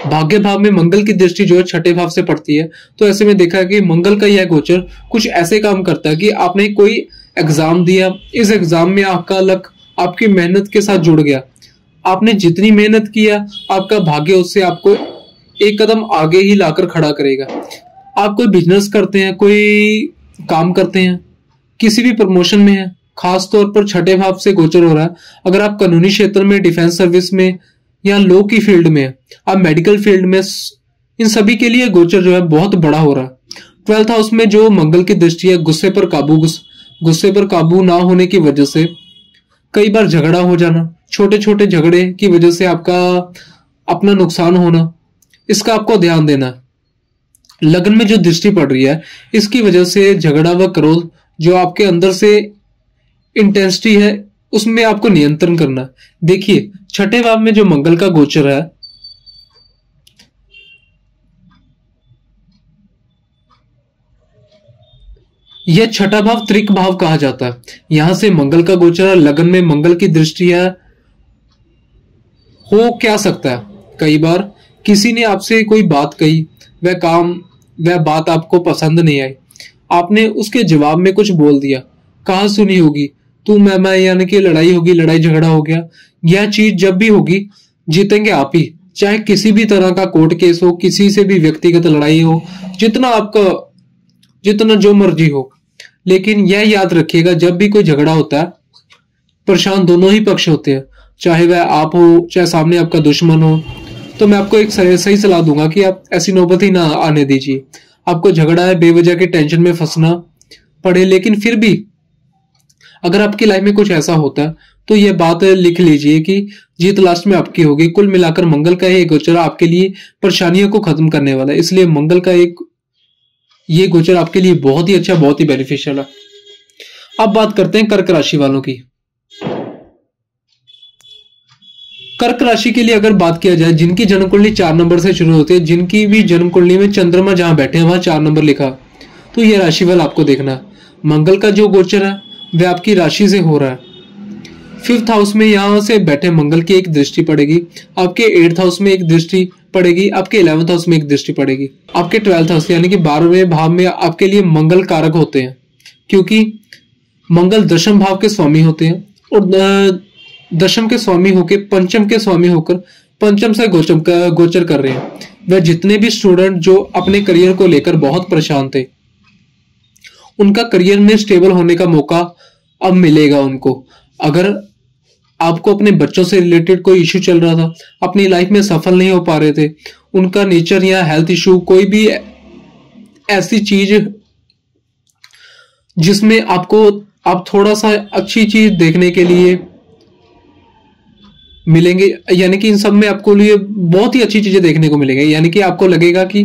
भाग्य भाव में मंगल की दृष्टि जो है छठे भाव से पड़ती है, तो ऐसे में देखा है कि मंगल का यह गोचर कुछ ऐसे काम करता है कि आपने कोई एग्जाम दिया, इस एग्जाम में आपका लक आपकी मेहनत के साथ जुड़ गया। आपने जितनी मेहनत किया, आपका भाग्य उससे आपको एक कदम आगे ही लाकर खड़ा करेगा। आप कोई बिजनेस करते हैं, कोई काम करते हैं, किसी भी प्रमोशन में है, खास तौर पर छठे भाव से गोचर हो रहा है। अगर आप कानूनी क्षेत्र में, डिफेंस सर्विस में या लॉ की फील्ड में है, आप मेडिकल फील्ड में, इन सभी के लिए गोचर जो है बहुत बड़ा हो रहा है। 12th हाउस में जो मंगल की दृष्टि है, गुस्से पर काबू ना होने की वजह से कई बार झगड़ा हो जाना, छोटे छोटे झगड़े की वजह से आपका अपना नुकसान होना, इसका आपको ध्यान देना है। लगन में जो दृष्टि पड़ रही है, इसकी वजह से झगड़ा व क्रोध जो आपके अंदर से इंटेंसिटी है, उसमें आपको नियंत्रण करना। देखिए, छठे भाव में जो मंगल का गोचर है, यह छठा भाव त्रिक भाव कहा जाता है। यहां से मंगल का गोचर है, लगन में मंगल की दृष्टि है। हो क्या सकता है, कई बार किसी ने आपसे कोई बात कही, वह बात आपको पसंद नहीं आई, आपने उसके जवाब में कुछ बोल दिया, कहा सुनी होगी, तू मैं, यानी कि लड़ाई होगी, लड़ाई झगड़ा हो गया। यह चीज जब भी होगी, जीतेंगे आप ही, चाहे किसी भी तरह का कोर्ट केस हो, किसी से भी व्यक्तिगत लड़ाई हो, जितना जो मर्जी हो। लेकिन यह याद रखिएगा, जब भी कोई झगड़ा होता है, परेशान दोनों ही पक्ष होते हैं, चाहे वह आप हो, चाहे सामने आपका दुश्मन हो। तो मैं आपको एक सही सलाह दूंगा कि आप ऐसी नौबत ही ना आने दीजिए। आपको झगड़ा है, बेवजह के टेंशन में फंसना पड़े, लेकिन फिर भी अगर आपकी लाइफ में कुछ ऐसा होता है तो यह बात लिख लीजिए कि जीत लास्ट में आपकी होगी। कुल मिलाकर मंगल का ये गोचर आपके लिए परेशानियों को खत्म करने वाला है, इसलिए मंगल का ये गोचर आपके लिए बहुत ही अच्छा, बहुत ही बेनिफिशियल है। अब बात करते हैं कर्क राशि वालों की। कर्क राशि के लिए अगर बात किया जाए, जिनकी जन्म कुंडली 4 नंबर से शुरू होती है, जिनकी भी जन्म कुंडली में चंद्रमा जहां बैठे हैं वहां 4 नंबर लिखा, तो यह राशिफल आपको देखना है। मंगल का जो गोचर है वह आपकी राशि से हो रहा है। 5th हाउस में यहां से बैठे मंगल की एक दृष्टि पड़ेगी, आपके 8th हाउस में एक दृष्टि पड़ेगी, आपके 11th हाउस में एक दृष्टि पड़ेगी, आपके 12th हाउस यानी कि 12वें भाव में आपके लिए मंगल कारक होते हैं, क्योंकि मंगल दशम भाव के स्वामी होते हैं, और दशम के स्वामी होकर पंचम के स्वामी होकर पंचम से गोचर कर रहे हैं। वह जितने भी स्टूडेंट जो अपने करियर को लेकर बहुत परेशान थे, उनका करियर में स्टेबल होने का मौका अब मिलेगा उनको। अगर आपको अपने बच्चों से रिलेटेड कोई इश्यू चल रहा था, अपनी लाइफ में सफल नहीं हो पा रहे थे, उनका नेचर या हेल्थ इश्यू, कोई भी ऐसी चीज जिसमें आप थोड़ा सा अच्छी चीज देखने के लिए मिलेंगे, यानी कि इन सब में आपको लिए बहुत ही अच्छी चीजें देखने को मिलेंगी, यानी कि आपको लगेगा कि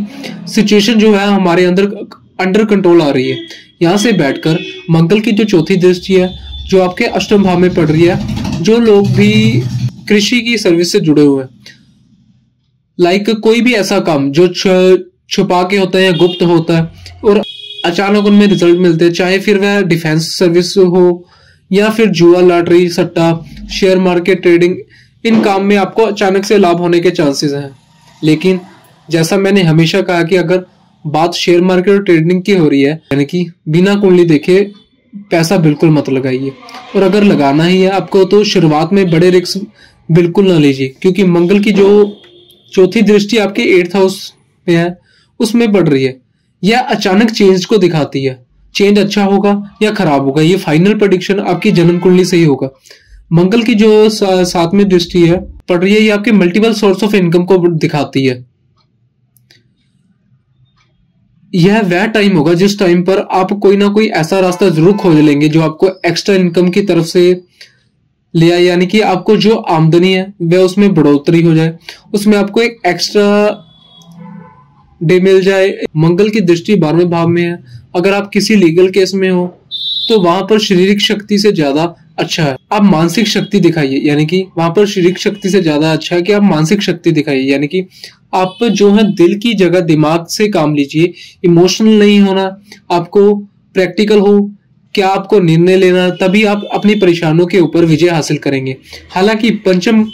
सिचुएशन जो है हमारे अंडर कंट्रोल आ रही है। यहां से बैठकर मंगल की जो चौथी दृष्टि है, जो आपके अष्टम भाव में पड़ रही है, जो लोग भी कृषि की सर्विस से जुड़े हुए हैं, लाइक कोई भी ऐसा काम जो छुपा के होता है या गुप्त होता है और अचानक उनमें रिजल्ट मिलते हैं, चाहे फिर वह डिफेंस सर्विस हो या फिर जुआ, लॉटरी, सट्टा, शेयर मार्केट, ट्रेडिंग, इन काम में आपको अचानक से लाभ होने के चांसेस हैं। लेकिन जैसा मैंने हमेशा कहा कि अगर बात शेयर मार्केट और ट्रेडिंग की हो रही है, यानी कि बिना कुंडली देखे पैसा बिल्कुल मत लगाइए, और अगर लगाना ही है आपको तो शुरुआत में बड़े रिस्क बिल्कुल ना लीजिए, क्योंकि मंगल की जो चौथी दृष्टि आपके 8th हाउस में है उसमें पड़ रही है। यह अचानक चेंज को दिखाती है, चेंज अच्छा होगा या खराब होगा, ये फाइनल प्रेडिक्शन आपकी जन्म कुंडली से ही होगा। मंगल की जो सातवीं दृष्टि है पड़ रही है, ये आपके मल्टीपल सोर्स ऑफ इनकम को दिखाती है। यह वह टाइम होगा जिस टाइम पर आप कोई ना कोई ऐसा रास्ता जरूर खोज लेंगे जो आपको एक्स्ट्रा इनकम की तरफ से ले आए, यानी कि आपको जो आमदनी है वह उसमें बढ़ोतरी हो जाए, उसमें आपको एक एक्स्ट्रा डे मिल जाए। मंगल की दृष्टि 12वें भाव में है। अगर आप किसी लीगल केस में हो तो वहां पर शारीरिक शक्ति से ज्यादा अच्छा है आप मानसिक शक्ति दिखाइए, यानी कि वहां पर शारीरिक शक्ति से ज्यादा अच्छा है कि आप मानसिक शक्ति दिखाइए, यानी कि आप जो है दिल की जगह दिमाग से काम लीजिए, इमोशनल नहीं होना, आपको प्रैक्टिकल हो, क्या आपको निर्णय लेना, तभी आप अपनी परेशानियों के ऊपर विजय हासिल करेंगे। हालांकि पंचम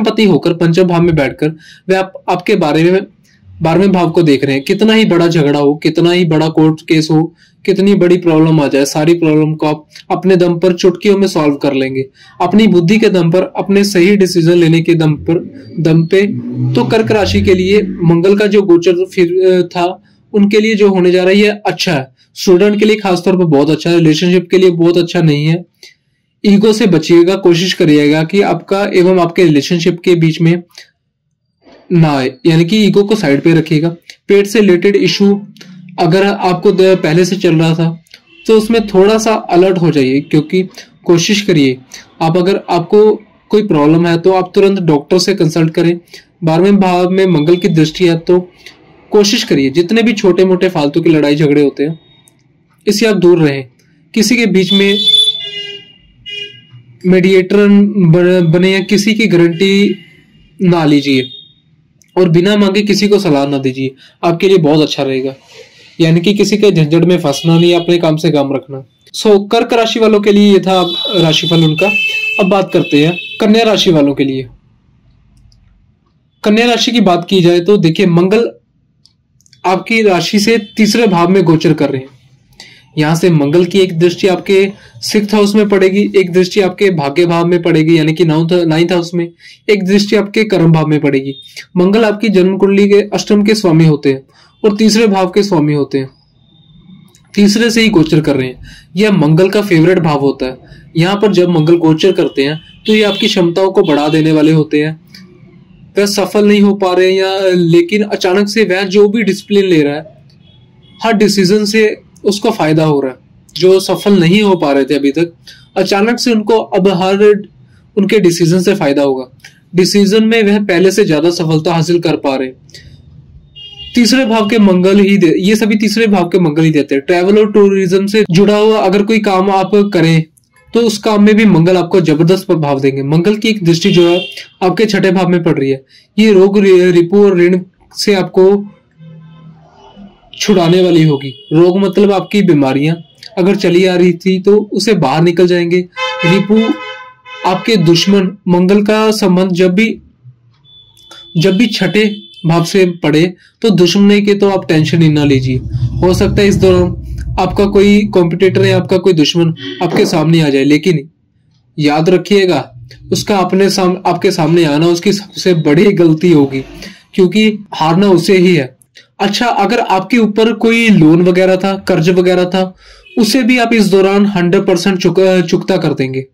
पति होकर पंचम भाव में बैठकर वे आपके बारे में 12वें भाव को देख रहे हैं। कितना ही बड़ा झगड़ा हो, कितना ही बड़ा कोर्ट केस हो, कितनी बड़ी प्रॉब्लम आ जाए, सारी प्रॉब्लम को आप अपने दम पर चुटकियों में सॉल्व कर लेंगे, अपनी बुद्धि के दम पर, अपने सही डिसीजन लेने के दम पे। तो कर्क राशि के लिए मंगल का जो गोचर फिर था उनके लिए जो होने जा रहा है ये अच्छा है। स्टूडेंट के लिए खासतौर पर बहुत अच्छा है, रिलेशनशिप के लिए बहुत अच्छा नहीं है। ईगो से बचिएगा, कोशिश करिएगा कि आपका एवं आपके रिलेशनशिप के बीच में ना आए, यानी कि ईगो को साइड पे रखिएगा। पेट से रिलेटेड इशू अगर आपको पहले से चल रहा था तो उसमें थोड़ा सा अलर्ट हो जाइए, क्योंकि कोशिश करिए आप, अगर आपको कोई प्रॉब्लम है तो आप तुरंत डॉक्टर से कंसल्ट करें। 12वें भाव में मंगल की दृष्टि है तो कोशिश करिए जितने भी छोटे मोटे फालतू की लड़ाई झगड़े होते हैं इससे आप दूर रहें। किसी के बीच में मीडिएटर बने या किसी की गारंटी ना लीजिए और बिना मांगे किसी को सलाह ना दीजिए, आपके लिए बहुत अच्छा रहेगा। यानी कि किसी के झंझट में फंसना नहीं, अपने काम से काम रखना। कर्क राशि वालों के लिए ये था राशिफल उनका। अब बात करते हैं कन्या राशि वालों के लिए। कन्या राशि की बात की जाए तो देखिए, मंगल आपकी राशि से तीसरे भाव में गोचर कर रहे हैं। यहां से मंगल की एक दृष्टि आपके 6th हाउस में पड़ेगी, एक दृष्टि आपके भाग्य भाव में पड़ेगी यानी कि 9th हाउस में, एक दृष्टि आपके कर्म भाव में पड़ेगी। मंगल आपकी जन्म कुंडली के अष्टम के स्वामी होते हैं और तीसरे भाव के स्वामी होते हैं, तीसरे से ही गोचर कर रहे हैं। यह मंगल का फेवरेट भाव होता है। यहाँ पर जब मंगल गोचर करते हैं तो ये आपकी क्षमताओं को बढ़ा देने वाले होते हैं। वह सफल नहीं हो पा रहे हैं या लेकिन अचानक से वह जो भी डिसिप्लिन ले रहा है, हर डिसीजन से उसको फायदा हो रहा है। जो सफल नहीं हो पा रहे थे अभी तक, अचानक से उनको अब हर उनके डिसीजन से फायदा होगा। डिसीजन में वह पहले से ज्यादा सफलता हासिल कर पा रहे हैं। तीसरे भाव के मंगल ही ये सभी तीसरे भाव के मंगल ही देते हैं। ट्रैवल और टूरिज्म से जुड़ा हुआ अगर कोई काम आप करें तो उस काम में भी मंगल आपको जबरदस्त प्रभाव देंगे। मंगल की एक दृष्टि जो है आपके 6ठे भाव में पड़ रही है। ये रोग रिपू और ऋण से आपको छुड़ाने वाली होगी। रोग मतलब आपकी बीमारियां अगर चली आ रही थी तो उसे बाहर निकल जाएंगे। रिपू आपके दुश्मन, मंगल का संबंध जब भी 6ठे भाव से पड़े तो दुश्मन के तो आप टेंशन ही ना लीजिए। हो सकता है इस दौरान आपका कोई कॉम्पिटिटर या आपका कोई दुश्मन आपके सामने आ जाए, लेकिन याद रखिएगा उसका आपके सामने आना उसकी सबसे बड़ी गलती होगी, क्योंकि हारना उसे ही है। अच्छा, अगर आपके ऊपर कोई लोन वगैरह था, कर्ज वगैरह था, उसे भी आप इस दौरान 100% चुकता कर देंगे।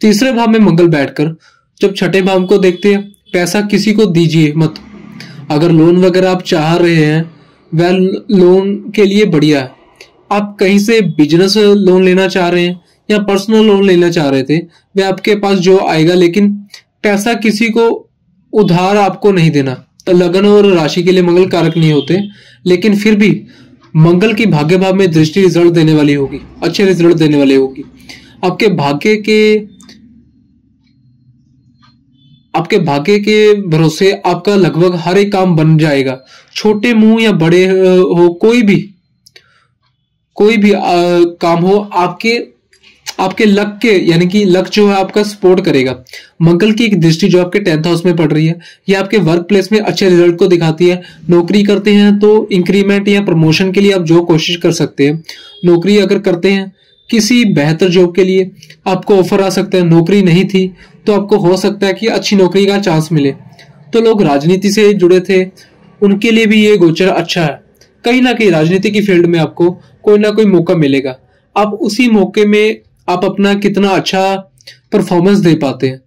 तीसरे भाव में मंगल बैठकर जब 6ठे भाव को देखते हैं, पैसा किसी को दीजिए मत। अगर लोन वगैरह आप चाह रहे हैं वह लोन के लिए बढ़िया है। आप कहीं से बिजनेस लोन लेना चाह रहे हैं या पर्सनल लोन लेना चाह रहे थे, वह आपके पास जो आएगा, लेकिन पैसा किसी को उधार आपको नहीं देना। लगन और राशि के लिए मंगल कारक नहीं होते, लेकिन फिर भी मंगल की भाग्य भाव में दृष्टि रिजल्ट देने वाली होगी, अच्छे रिजल्ट देने वाली होगी। आपके भाग्य के भरोसे आपका लगभग हर एक काम बन जाएगा। छोटे मुंह या बड़े हो, कोई भी काम हो, आपके लक के, यानी कि लक जो है आपका सपोर्ट करेगा। मंगल की एक दृष्टि जो आपके 10th हाउस में पड़ रही है, ये आपके वर्क प्लेस में अच्छे रिजल्ट को दिखाती है। नौकरी करते हैं तो इंक्रीमेंट या प्रमोशन के लिए आप जो कोशिश कर सकते हैं। नौकरी अगर करते हैं, किसी बेहतर जॉब के लिए आपको ऑफर आ सकता है। नौकरी नहीं थी तो आपको हो सकता है कि अच्छी नौकरी का चांस मिले। तो लोग राजनीति से जुड़े थे, उनके लिए भी ये गोचर अच्छा है। कहीं ना कहीं राजनीति की फील्ड में आपको कोई ना कोई मौका मिलेगा। आप उसी मौके में आप अपना कितना अच्छा परफॉर्मेंस दे पाते हैं,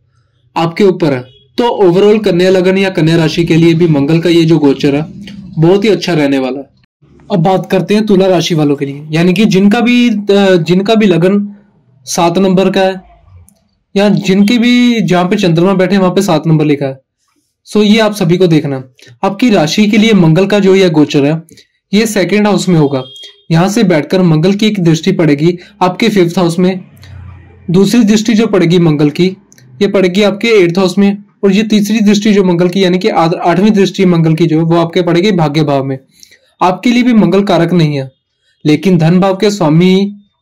आपके ऊपर है। तो ओवरऑल कन्या लगन या कन्या राशि के लिए भी मंगल का ये जो गोचर है बहुत ही अच्छा रहने वाला है। अब बात करते हैं तुला राशि वालों के लिए, यानी कि जिनका भी लगन 7 नंबर का है, या जिनके भी जहां पे चंद्रमा बैठे वहां पे 7 नंबर लिखा है। सो ये आप सभी को देखना। आपकी राशि के लिए मंगल का जो यह गोचर है ये 2nd हाउस में होगा। यहां से बैठकर मंगल की एक दृष्टि पड़ेगी आपके 5th हाउस में। दूसरी दृष्टि जो पड़ेगी मंगल की ये पड़ेगी आपके 8th हाउस में, और ये तीसरी दृष्टि जो मंगल की यानी कि 8वीं दृष्टि मंगल की जो है वो आपके पड़ेगी भाग्य भाव में। आपके लिए भी मंगल कारक नहीं है, लेकिन धन भाव के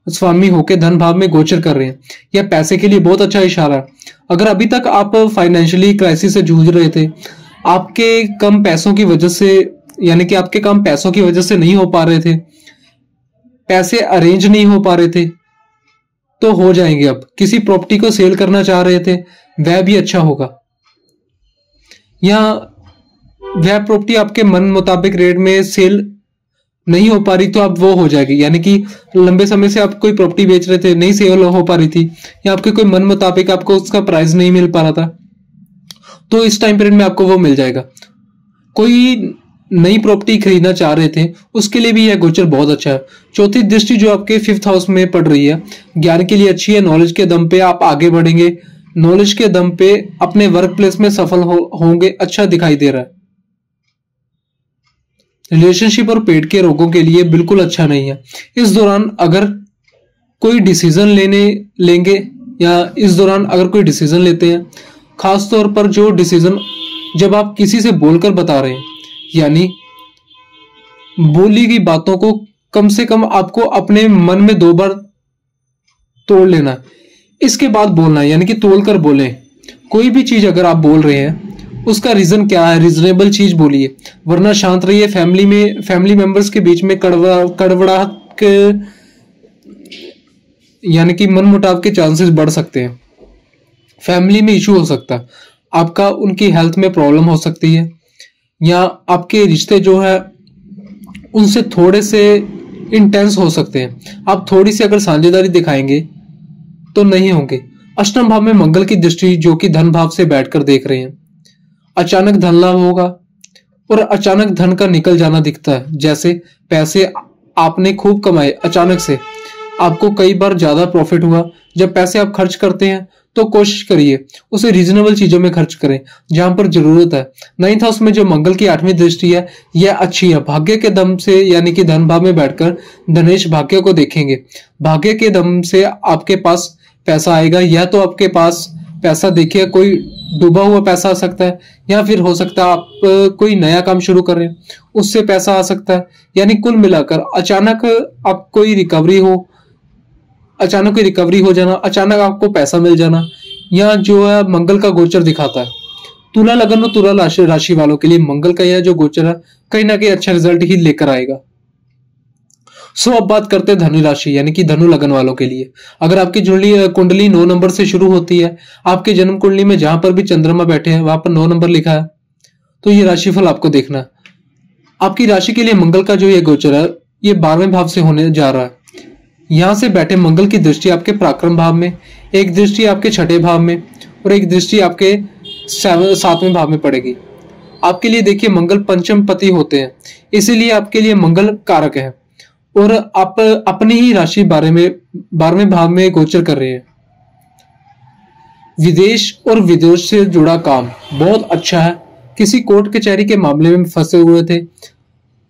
स्वामी होके धन भाव में गोचर कर रहे हैं। यह पैसे के लिए बहुत अच्छा इशारा है। अगर अभी तक आप फाइनेंशियली क्राइसिस से जूझ रहे थे, आपके कम पैसों की वजह से, यानी कि आपके कम पैसों की वजह से नहीं हो पा रहे थे, पैसे अरेंज नहीं हो पा रहे थे, तो हो जाएंगे। अब किसी प्रॉपर्टी को सेल करना चाह रहे थे, वह भी अच्छा होगा, या वह प्रॉपर्टी आपके मन मुताबिक रेट में सेल नहीं हो पा रही तो अब वो हो जाएगी। यानी कि लंबे समय से आप कोई प्रॉपर्टी बेच रहे थे, नहीं सेल हो पा रही थी, या आपके कोई मन मुताबिक आपको उसका प्राइस नहीं मिल पा रहा था, तो इस टाइम पीरियड में आपको वो मिल जाएगा। कोई नई प्रॉपर्टी खरीदना चाह रहे थे, उसके लिए भी यह गोचर बहुत अच्छा है। चौथी दृष्टि जो आपके 5th हाउस में पड़ रही है, ज्ञान के लिए अच्छी है। नॉलेज के दम पे आप आगे बढ़ेंगे, नॉलेज के दम पे अपने वर्क प्लेस में सफल होंगे, अच्छा दिखाई दे रहा है। रिलेशनशिप और पेट के रोगों के लिए बिल्कुल अच्छा नहीं है। इस दौरान अगर कोई डिसीजन लेंगे या इस दौरान अगर कोई डिसीजन लेते हैं, खास तौर पर जो डिसीजन जब आप किसी से बोलकर बता रहे हैं, यानी बोली गई बातों को कम से कम आपको अपने मन में 2 बार तोड़ लेना है, इसके बाद बोलना है, यानी कि तोड़ कर बोलें। कोई भी चीज अगर आप बोल रहे हैं उसका रीजन क्या है, रीजनेबल चीज बोलिए, वरना शांत रहिए। फैमिली मेंबर्स के बीच में कड़वड़ाहट के यानी कि मनमुटाव के चांसेस बढ़ सकते हैं। फैमिली में इशू हो सकता है, आपका उनकी हेल्थ में प्रॉब्लम हो सकती है, या आपके रिश्ते जो है उनसे थोड़े से इंटेंस हो सकते हैं। आप थोड़ी सी अगर साझेदारी दिखाएंगे तो नहीं होंगे। अष्टम भाव में मंगल की दृष्टि जो कि धन भाव से बैठकर देख रहे हैं, अचानक धन लाभ होगा और अचानक धन का निकल जाना दिखता है। जैसे पैसे आपने खूब कमाए, अचानक से आपको कई बार ज्यादा प्रॉफिट हुआ। जब पैसे आप खर्च करते हैं तो कोशिश करिए उसे रीजनेबल चीजों में खर्च करें जहां पर जरूरत है। 9th हाउस में जो मंगल की 8वीं दृष्टि है यह अच्छी है। भाग्य के दम से यानी कि धन भाव में बैठकर धनेश भाग्य को देखेंगे। भाग्य के दम से आपके पास पैसा आएगा, या तो आपके पास पैसा देखिए कोई डूबा हुआ पैसा आ सकता है, या फिर हो सकता है आप कोई नया काम शुरू कर रहे हैं उससे पैसा आ सकता है। यानी कुल मिलाकर अचानक आप कोई रिकवरी हो जाना, अचानक आपको पैसा मिल जाना, या जो है मंगल का गोचर दिखाता है। तुला लगन और तुला राशि वालों के लिए मंगल का यह जो गोचर है कहीं ना कहीं अच्छा रिजल्ट ही लेकर आएगा। अब बात करते हैं धनु राशि यानी कि धनु लगन वालों के लिए। अगर आपकी कुंडली 9 नंबर से शुरू होती है, आपके जन्म कुंडली में जहां पर भी चंद्रमा बैठे हैं वहां पर 9 नंबर लिखा है, तो ये राशिफल आपको देखना है। आपकी राशि के लिए मंगल का जो ये गोचर है ये 12वें भाव से होने जा रहा है। यहां से बैठे मंगल की दृष्टि आपके पराक्रम भाव में, एक दृष्टि आपके 6ठे भाव में और एक दृष्टि आपके 7वें भाव में पड़ेगी। आपके लिए देखिए मंगल पंचम पति होते हैं, इसीलिए आपके लिए मंगल कारक है और आप अपनी ही राशि 12वें भाव में गोचर कर रहे हैं। विदेश और विदेश से जुड़ा काम बहुत अच्छा है। किसी कोर्ट कचहरी के मामले में फंसे हुए थे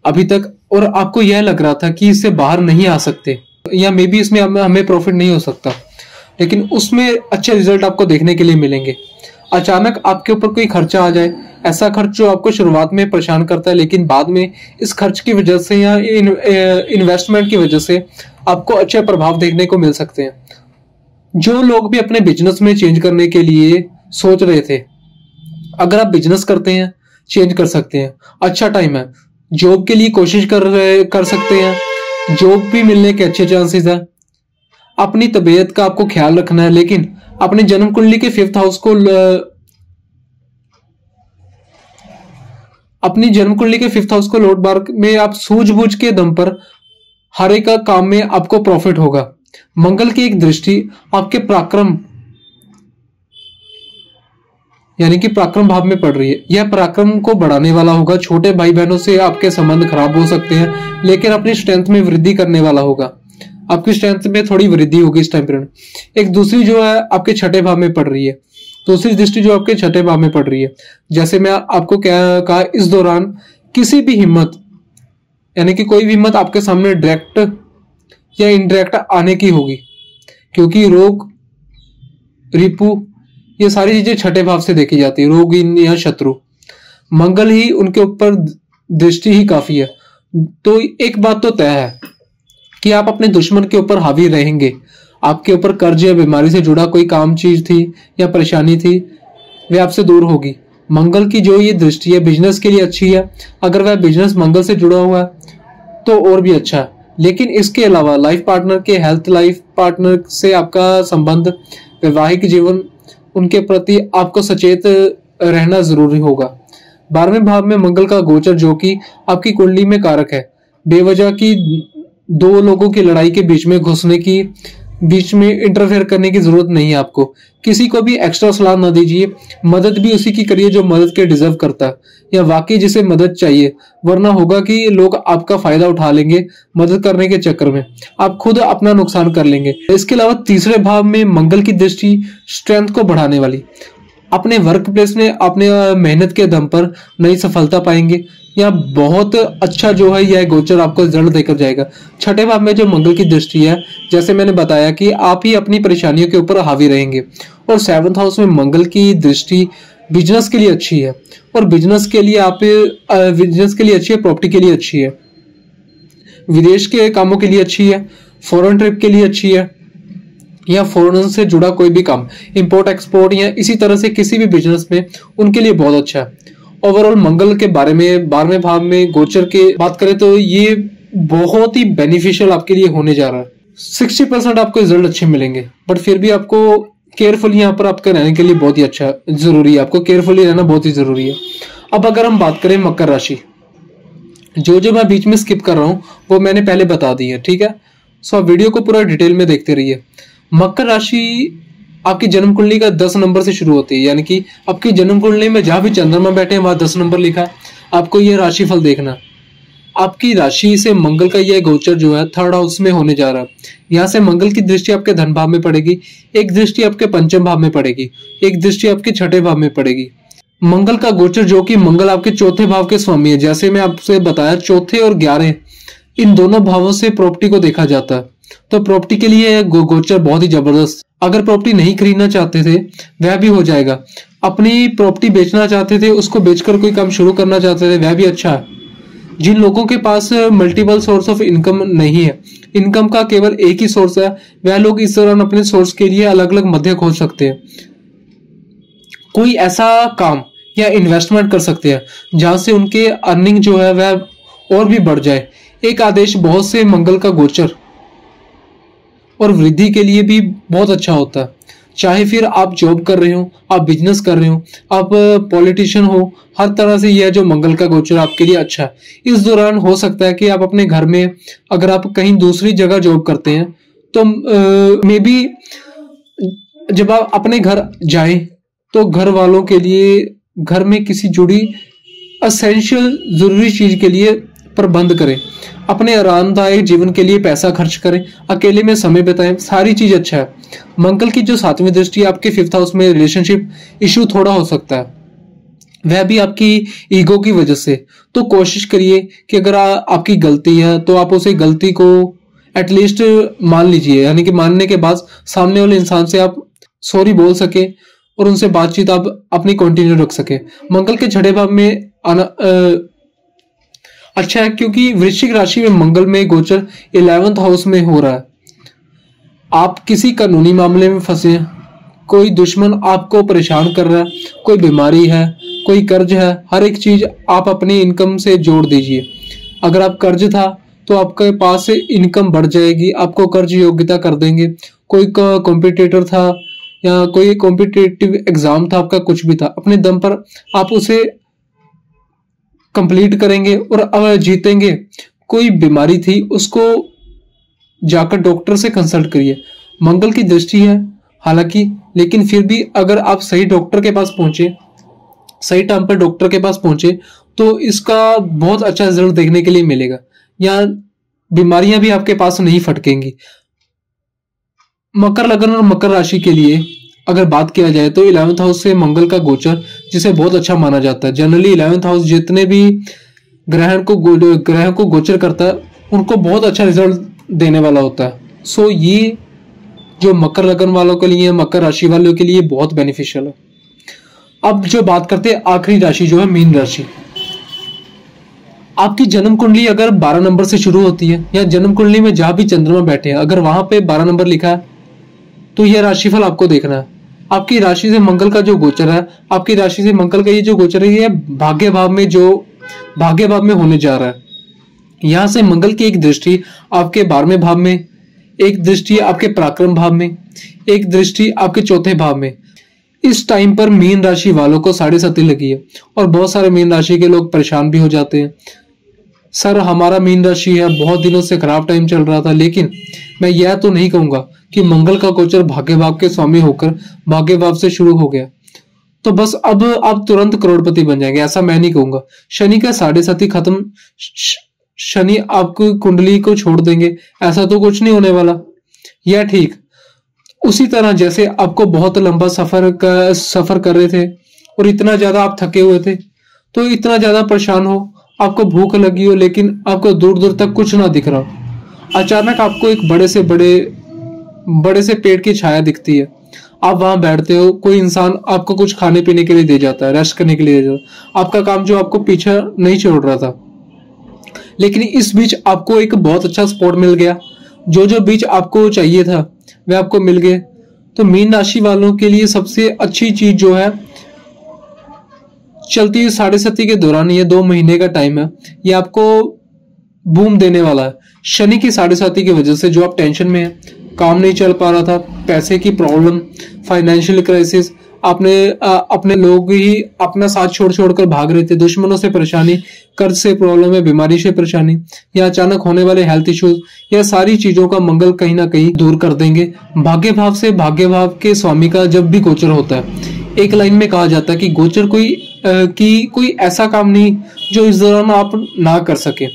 अभी तक और आपको यह लग रहा था कि इससे बाहर नहीं आ सकते या मे बी इसमें हमें प्रॉफिट नहीं हो सकता, लेकिन उसमें अच्छे रिजल्ट आपको देखने के लिए मिलेंगे। अचानक आपके ऊपर कोई खर्चा आ जाए, ऐसा खर्च जो आपको शुरुआत में परेशान करता है लेकिन बाद में इस खर्च की वजह से या इन्वेस्टमेंट की वजह से आपको अच्छे प्रभाव देखने को मिल सकते हैं। जो लोग भी अपने बिजनेस में चेंज करने के लिए सोच रहे थे, अगर आप बिजनेस करते हैं चेंज कर सकते हैं, अच्छा टाइम है। जॉब के लिए कोशिश कर सकते हैं, जॉब भी मिलने के अच्छे चांसेस है। अपनी तबीयत का आपको ख्याल रखना है, लेकिन अपने जन्म कुंडली के 5th हाउस को अपनी जन्म कुंडली के 5th हाउस को लौट बार में आप सूझबूझ के दम पर हर एक काम में आपको प्रॉफिट होगा। मंगल की एक दृष्टि आपके पराक्रम यानी कि पराक्रम भाव में पड़ रही है। यह पराक्रम को बढ़ाने वाला होगा। छोटे भाई बहनों से आपके संबंध खराब हो सकते हैं, लेकिन अपनी स्ट्रेंथ में वृद्धि करने वाला होगा। आपकी स्ट्रेंथ में थोड़ी वृद्धि होगी इस टाइम पीरियड। एक दूसरी जो है आपके छठे भाव में पड़ रही है, दूसरी दृष्टि जो आपके छठे भाव में पड़ रही है। जैसे मैं आपको क्या कहा, इस दौरान किसी भी हिम्मत, यानी कि कोई भी हिम्मत आपके सामने डायरेक्ट या इनडायरेक्ट आने की होगी, क्योंकि रोग, रिपु, ये सारी चीजें छठे भाव से देखी जाती है। रोग या शत्रु, मंगल ही उनके ऊपर दृष्टि ही काफी है। तो एक बात तो तय है कि आप अपने दुश्मन के ऊपर हावी रहेंगे। आपके ऊपर कर्ज या बीमारी से जुड़ा कोई काम चीज थी या परेशानी थी, वे आपसे दूर होगी। मंगल की जो ये दृष्टि है बिजनेस के लिए अच्छी है। अगर वह बिजनेस मंगल से जुड़ा हुआ है तो और भी अच्छा है। लेकिन इसके अलावा लाइफ पार्टनर के हेल्थ, लाइफ पार्टनर से आपका संबंध, वैवाहिक जीवन, उनके प्रति आपको सचेत रहना जरूरी होगा। 12वें भाव में मंगल का गोचर जो कि आपकी कुंडली में कारक है। बेवजह की दो लोगों की लड़ाई के बीच में घुसने की, बीच में इंटरफेयर करने की जरूरत नहीं है आपको। किसी को भी एक्स्ट्रा सलाह न दीजिए। मदद भी उसी की करिए जो मदद के डिजर्व करता है या वाकई जिसे मदद चाहिए, वरना होगा कि लोग आपका फायदा उठा लेंगे मदद करने के चक्कर में, आप खुद अपना नुकसान कर लेंगे। इसके अलावा तीसरे भाव में मंगल की दृष्टि स्ट्रेंथ को बढ़ाने वाली। अपने वर्क प्लेस में अपने मेहनत के दम पर नई सफलता पाएंगे। या बहुत अच्छा जो है यह गोचर आपको रिजल्ट देकर जाएगा। छठे भाव में जो मंगल की दृष्टि है, जैसे मैंने बताया कि आप ही अपनी परेशानियों के ऊपर हावी रहेंगे। और 7th हाउस में मंगल की दृष्टि बिजनेस के लिए अच्छी है। और बिजनेस के लिए अच्छी है, प्रॉपर्टी के लिए अच्छी है, विदेश के कामों के लिए अच्छी है, फॉरेन ट्रिप के लिए अच्छी है, या फॉरेन से जुड़ा कोई भी काम, इंपोर्ट एक्सपोर्ट या इसी तरह से किसी भी बिजनेस में, उनके लिए बहुत अच्छा है। ओवरऑल मंगल के बारे में 12वें भाव में गोचर के बात करें तो ये बहुत ही बेनिफिशियल आपके लिए होने जा रहा है। 60% आपको रिजल्ट अच्छे मिलेंगे, बट फिर भी आपको केयरफुल यहाँ पर आपके रहने के लिए बहुत ही अच्छा जरूरी है। आपको केयरफुली रहना बहुत ही जरूरी है। अब अगर हम बात करें मकर राशि, जो मैं बीच में स्किप कर रहा हूँ वो मैंने पहले बता दी है, ठीक है। सो आप वीडियो को पूरा डिटेल में देखते रहिए। मकर राशि आपकी जन्म कुंडली का 10 नंबर से शुरू होती है, यानी कि आपकी जन्म कुंडली में जहां भी चंद्रमा बैठे हैं वहां 10 नंबर लिखा है। आपको यह राशिफल देखना। आपकी राशि से मंगल का यह गोचर जो है 3rd हाउस में होने जा रहा है। यहाँ से मंगल की दृष्टि आपके धन भाव में पड़ेगी, एक दृष्टि आपके पंचम भाव में पड़ेगी, एक दृष्टि आपके छठे भाव में पड़ेगी। मंगल का गोचर जो कि मंगल आपके चौथे भाव के स्वामी है। जैसे मैं आपसे बताया, चौथे और 11 इन दोनों भावों से प्रॉपर्टी को देखा जाता है। तो प्रॉपर्टी के लिए गोचर बहुत ही जबरदस्त। अगर प्रॉपर्टी नहीं खरीदना चाहते थे वह भी हो जाएगा। अपनी प्रॉपर्टी बेचना चाहते थे, उसको बेचकर कोई काम शुरू करना चाहते थे, वह भी अच्छा है। जिन लोगों के पास मल्टीपल सोर्स ऑफ इनकम नहीं है, इनकम का केवल एक ही सोर्स है, वह लोग इस दौरान अपने सोर्स के लिए अलग अलग मध्य खोज सकते हैं। कोई ऐसा काम या इन्वेस्टमेंट कर सकते हैं जहां से उनके अर्निंग जो है वह और भी बढ़ जाए। एक आदेश बहुत से मंगल का गोचर और वृद्धि के लिए भी बहुत अच्छा होता है। चाहे फिर आप जॉब कर रहे हो, आप बिजनेस कर रहे हो, आप पॉलिटिशियन हो, हर तरह से यह जो मंगल का गोचर आपके लिए अच्छा है। इस दौरान हो सकता है कि आप अपने घर में, अगर आप कहीं दूसरी जगह जॉब करते हैं तो मे बी जब आप अपने घर जाएं तो घर वालों के लिए घर में किसी जुड़ी असेंशियल जरूरी चीज के लिए प्रबंध करें। अपने आरामदायक जीवन के लिए पैसा खर्च करें, अकेले में समय बिताएं, सारी चीज अच्छा है। मंगल की जो 7वीं दृष्टि आपके 5th हाउस में रिलेशनशिप इश्यू थोड़ा हो सकता है, वह भी आपकी ईगो की वजह से। तो कोशिश करिए कि अगर आपकी गलती है तो आप उसे गलती को एटलीस्ट मान लीजिए, यानी कि मानने के बाद सामने वाले इंसान से आप सॉरी बोल सके और उनसे बातचीत आप अपनी कंटिन्यू रख सके। मंगल के छठे भाव में आना अच्छा है, क्योंकि वृश्चिक राशि में मंगल में गोचर 11th हाउस में हो रहा है। आप किसी कानूनी मामले में फंसे हैं, कोई दुश्मन आपको परेशान कर रहा है, कोई बीमारी है, कोई कर्ज है, हर एक चीज आप अपनी इनकम से जोड़ दीजिए। अगर आप कर्ज था तो आपके पास से इनकम बढ़ जाएगी, आपको कर्ज योग्यता कर देंगे। कोई कॉम्पिटिटर था या कोई कॉम्पिटिटिव एग्जाम था आपका, कुछ भी था, अपने दम पर आप उसे कंप्लीट करेंगे और जीतेंगे। कोई बीमारी थी उसको जाकर डॉक्टर से कंसल्ट करिए। मंगल की दृष्टि है हालांकि, लेकिन फिर भी अगर आप सही डॉक्टर के पास पहुंचे सही टाइम पर डॉक्टर के पास पहुंचे तो इसका बहुत अच्छा रिजल्ट देखने के लिए मिलेगा। यहाँ बीमारियां भी आपके पास नहीं फटकेंगी। मकर लगन और मकर राशि के लिए अगर बात किया जाए तो 11th हाउस से मंगल का गोचर जिसे बहुत अच्छा माना जाता है। जनरली 11th हाउस जितने भी ग्रह को गोचर करता है उनको बहुत अच्छा रिजल्ट देने वाला होता है। सो ये जो मकर लगन वालों के लिए, मकर राशि वालों के लिए बहुत बेनिफिशियल है। अब जो बात करते हैं आखिरी राशि जो है मीन राशि। आपकी जन्म कुंडली अगर 12 नंबर से शुरू होती है या जन्म कुंडली में जहां भी चंद्रमा बैठे हैं अगर वहां पे 12 नंबर लिखा है तो यह राशिफल आपको देखना है। आपकी राशि से मंगल का जो गोचर है, आपकी राशि से मंगल का ये जो गोचर है ये भाग्य भाव में होने जा रहा है। यहां से मंगल की एक दृष्टि आपके 12वें भाव में, एक दृष्टि आपके पराक्रम भाव में, एक दृष्टि आपके चौथे भाव में। इस टाइम पर मीन राशि वालों को 7.5 लगी है और बहुत सारे मीन राशि के लोग परेशान भी हो जाते हैं। सर हमारा मीन राशि है, बहुत दिनों से खराब टाइम चल रहा था, लेकिन मैं यह तो नहीं कहूंगा कि मंगल का गोचर भाग्य भाव के स्वामी होकर भाग्य भाव से शुरू हो गया तो बस अब आप तुरंत करोड़पति बन जाएंगे, ऐसा मैं नहीं कहूंगा। शनि का 7.5 खत्म, शनि आपकी कुंडली को छोड़ देंगे, ऐसा तो कुछ नहीं होने वाला। यह ठीक उसी तरह जैसे आपको बहुत लंबा सफर कर रहे थे और इतना ज्यादा आप थके हुए थे, तो इतना ज्यादा परेशान हो, आपको भूख लगी हो लेकिन आपको दूर दूर तक कुछ ना दिख रहा, अचानक आपको एक बड़े से पेड़ की छाया दिखती है, आप वहां बैठते हो, कोई इंसान आपको कुछ खाने पीने के लिए दे जाता है, रेस्ट करने के लिए दे जाता है, आपका काम जो आपको पीछा नहीं छोड़ रहा था, लेकिन इस बीच आपको एक बहुत अच्छा स्पॉट मिल गया, जो बीच आपको चाहिए था वह आपको मिल गए। तो मीन राशि वालों के लिए सबसे अच्छी चीज जो है चलती हुई 7.5 के दौरान, ये 2 महीने का टाइम है, ये आपको बूम देने वाला है। शनि की 7.5 की वजह से जो आप टेंशन में है, काम नहीं चल पा रहा था, पैसे की प्रॉब्लम, फाइनेंशियल क्राइसिस, अपने लोग ही अपना साथ छोड़कर भाग रहे थे, दुश्मनों से परेशानी, कर्ज से प्रॉब्लम है, बीमारी से परेशानी या अचानक होने वाले हेल्थ इश्यूज, यह सारी चीजों का मंगल कहीं ना कहीं दूर कर देंगे। भाग्य भाव से भाग्य भाव के स्वामी का जब भी गोचर होता है, एक लाइन में कहा जाता है कि गोचर कोई ऐसा काम नहीं जो इस दौरान आप ना कर सके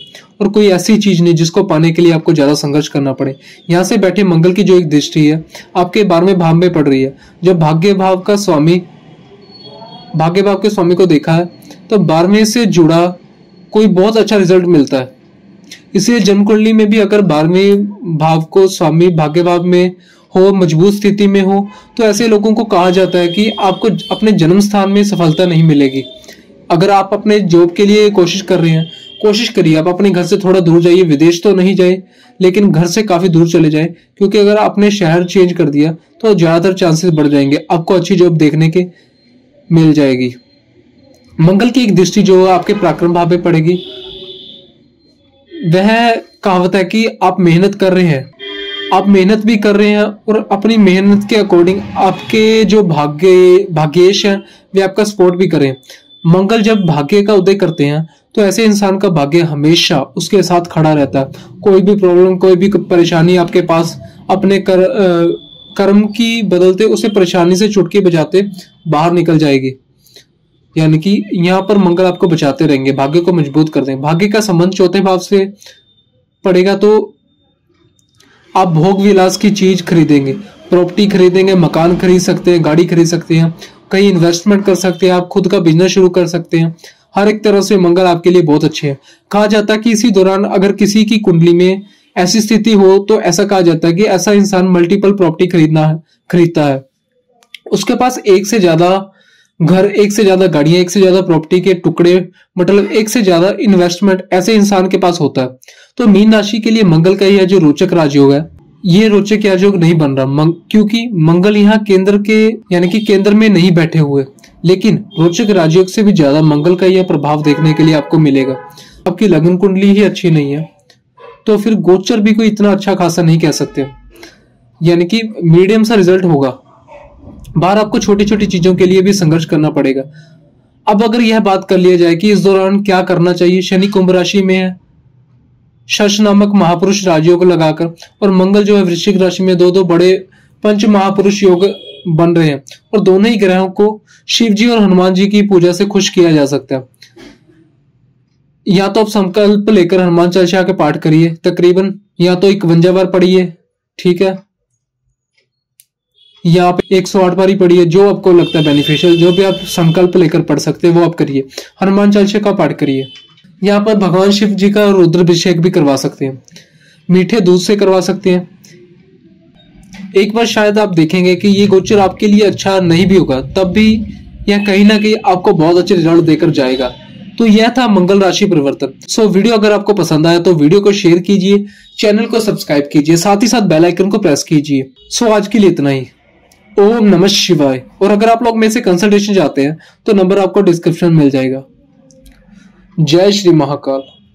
और कोई ऐसी चीज नहीं जिसको पाने के लिए आपको ज्यादा संघर्ष करना पड़े। यहाँ से बैठे मंगल की जो एक दृष्टि है आपके 12वें भाव में पड़ रही है, जब भाग्य भाव के स्वामी को देखा है तो 12वें से जुड़ा कोई बहुत अच्छा रिजल्ट मिलता है। इसलिए जन्म कुंडली में भी अगर 12वें भाव को स्वामी भाग्य भाव में हो, मजबूत स्थिति में हो, तो ऐसे लोगों को कहा जाता है कि आपको अपने जन्म स्थान में सफलता नहीं मिलेगी। अगर आप अपने जॉब के लिए कोशिश कर रहे हैं, कोशिश करिए आप अपने घर से थोड़ा दूर जाइए, विदेश तो नहीं जाए लेकिन घर से काफी दूर चले जाए, क्योंकि अगर आपने शहर चेंज कर दिया तो ज्यादातर चांसेस बढ़ जाएंगे, आपको अच्छी जॉब देखने के मिल जाएगी। मंगल की एक दृष्टि जो आपके पराक्रम भाव में पड़ेगी, वह कहावत है कि आप मेहनत कर रहे हैं, आप मेहनत भी कर रहे हैं और अपनी मेहनत के अकॉर्डिंग आपके जो भाग्येश है वे आपका सपोर्ट भी करें। मंगल जब भाग्य का उदय करते हैं तो ऐसे इंसान का भाग्य हमेशा उसके साथ खड़ा रहता है। कोई भी प्रॉब्लम, कोई भी परेशानी आपके पास अपने कर्म की बदलते उसे परेशानी से चुटकी बजाते बाहर निकल जाएगी। यानी कि यहाँ पर मंगल आपको बचाते रहेंगे, भाग्य को मजबूत कर देंगे। भाग्य का संबंध चौथे भाव से पड़ेगा तो आप भोग विलास की चीज खरीदेंगे, प्रॉपर्टी खरीदेंगे, मकान खरीद सकते हैं, गाड़ी खरीद सकते हैं, कहीं इन्वेस्टमेंट कर सकते हैं, आप खुद का बिजनेस शुरू कर सकते हैं। हर एक तरह से मंगल आपके लिए बहुत अच्छे हैं। कहा जाता है कि इसी दौरान अगर किसी की कुंडली में ऐसी स्थिति हो तो ऐसा कहा जाता है कि ऐसा इंसान मल्टीपल प्रॉपर्टी खरीदता है, उसके पास एक से ज्यादा घर, एक से ज्यादा गाड़ियां, एक से ज्यादा प्रॉपर्टी के टुकड़े, मतलब एक से ज्यादा इन्वेस्टमेंट ऐसे इंसान के पास होता है। तो मीन राशि के लिए मंगल का यह जो रोचक राजयोग है, ये रोचक राजयोग नहीं बन रहा क्योंकि मंगल यहाँ केंद्र के यानी कि केंद्र में नहीं बैठे हुए, लेकिन रोचक राजयोग से भी ज्यादा मंगल का यह प्रभाव देखने के लिए आपको मिलेगा। आपकी लगन कुंडली ही अच्छी नहीं है तो फिर गोचर भी कोई इतना अच्छा खासा नहीं कह सकते, यानी कि मीडियम सा रिजल्ट होगा। बाहर आपको छोटी छोटी चीजों के लिए भी संघर्ष करना पड़ेगा। अब अगर यह बात कर लिया जाए कि इस दौरान क्या करना चाहिए, शनि कुंभ राशि में है, शश नामक महापुरुष राजयोग लगाकर, और मंगल जो है वृश्चिक राशि में, दो बड़े पंच महापुरुष योग बन रहे हैं और दोनों ही ग्रहों को शिव जी और हनुमान जी की पूजा से खुश किया जा सकता है। या तो आप संकल्प लेकर हनुमान चालीसा के पाठ करिए तकरीबन, या तो 51 बार पढ़िए, ठीक है, या आप 108 बार ही पढ़िए, जो आपको लगता है बेनिफिशियल, जो भी आप संकल्प लेकर पढ़ सकते हैं वो आप करिए। हनुमान चालीसा का पाठ करिए। यहाँ पर भगवान शिव जी का रुद्राभिषेक भी करवा सकते हैं, मीठे दूध से करवा सकते हैं। एक बार शायद आप देखेंगे कि ये गोचर आपके लिए अच्छा नहीं भी होगा, तब भी यह कहीं ना कहीं आपको बहुत अच्छे रिजल्ट देकर जाएगा। तो यह था मंगल राशि परिवर्तन। सो वीडियो अगर आपको पसंद आया तो वीडियो को शेयर कीजिए, चैनल को सब्सक्राइब कीजिए, साथ ही साथ बेल आइकन को प्रेस कीजिए। सो आज के लिए इतना ही। ओम नमः शिवाय। और अगर आप लोग मेरे से कंसल्टेशन चाहते हैं तो नंबर आपको डिस्क्रिप्शन में मिल जाएगा। जय श्री महाकाल।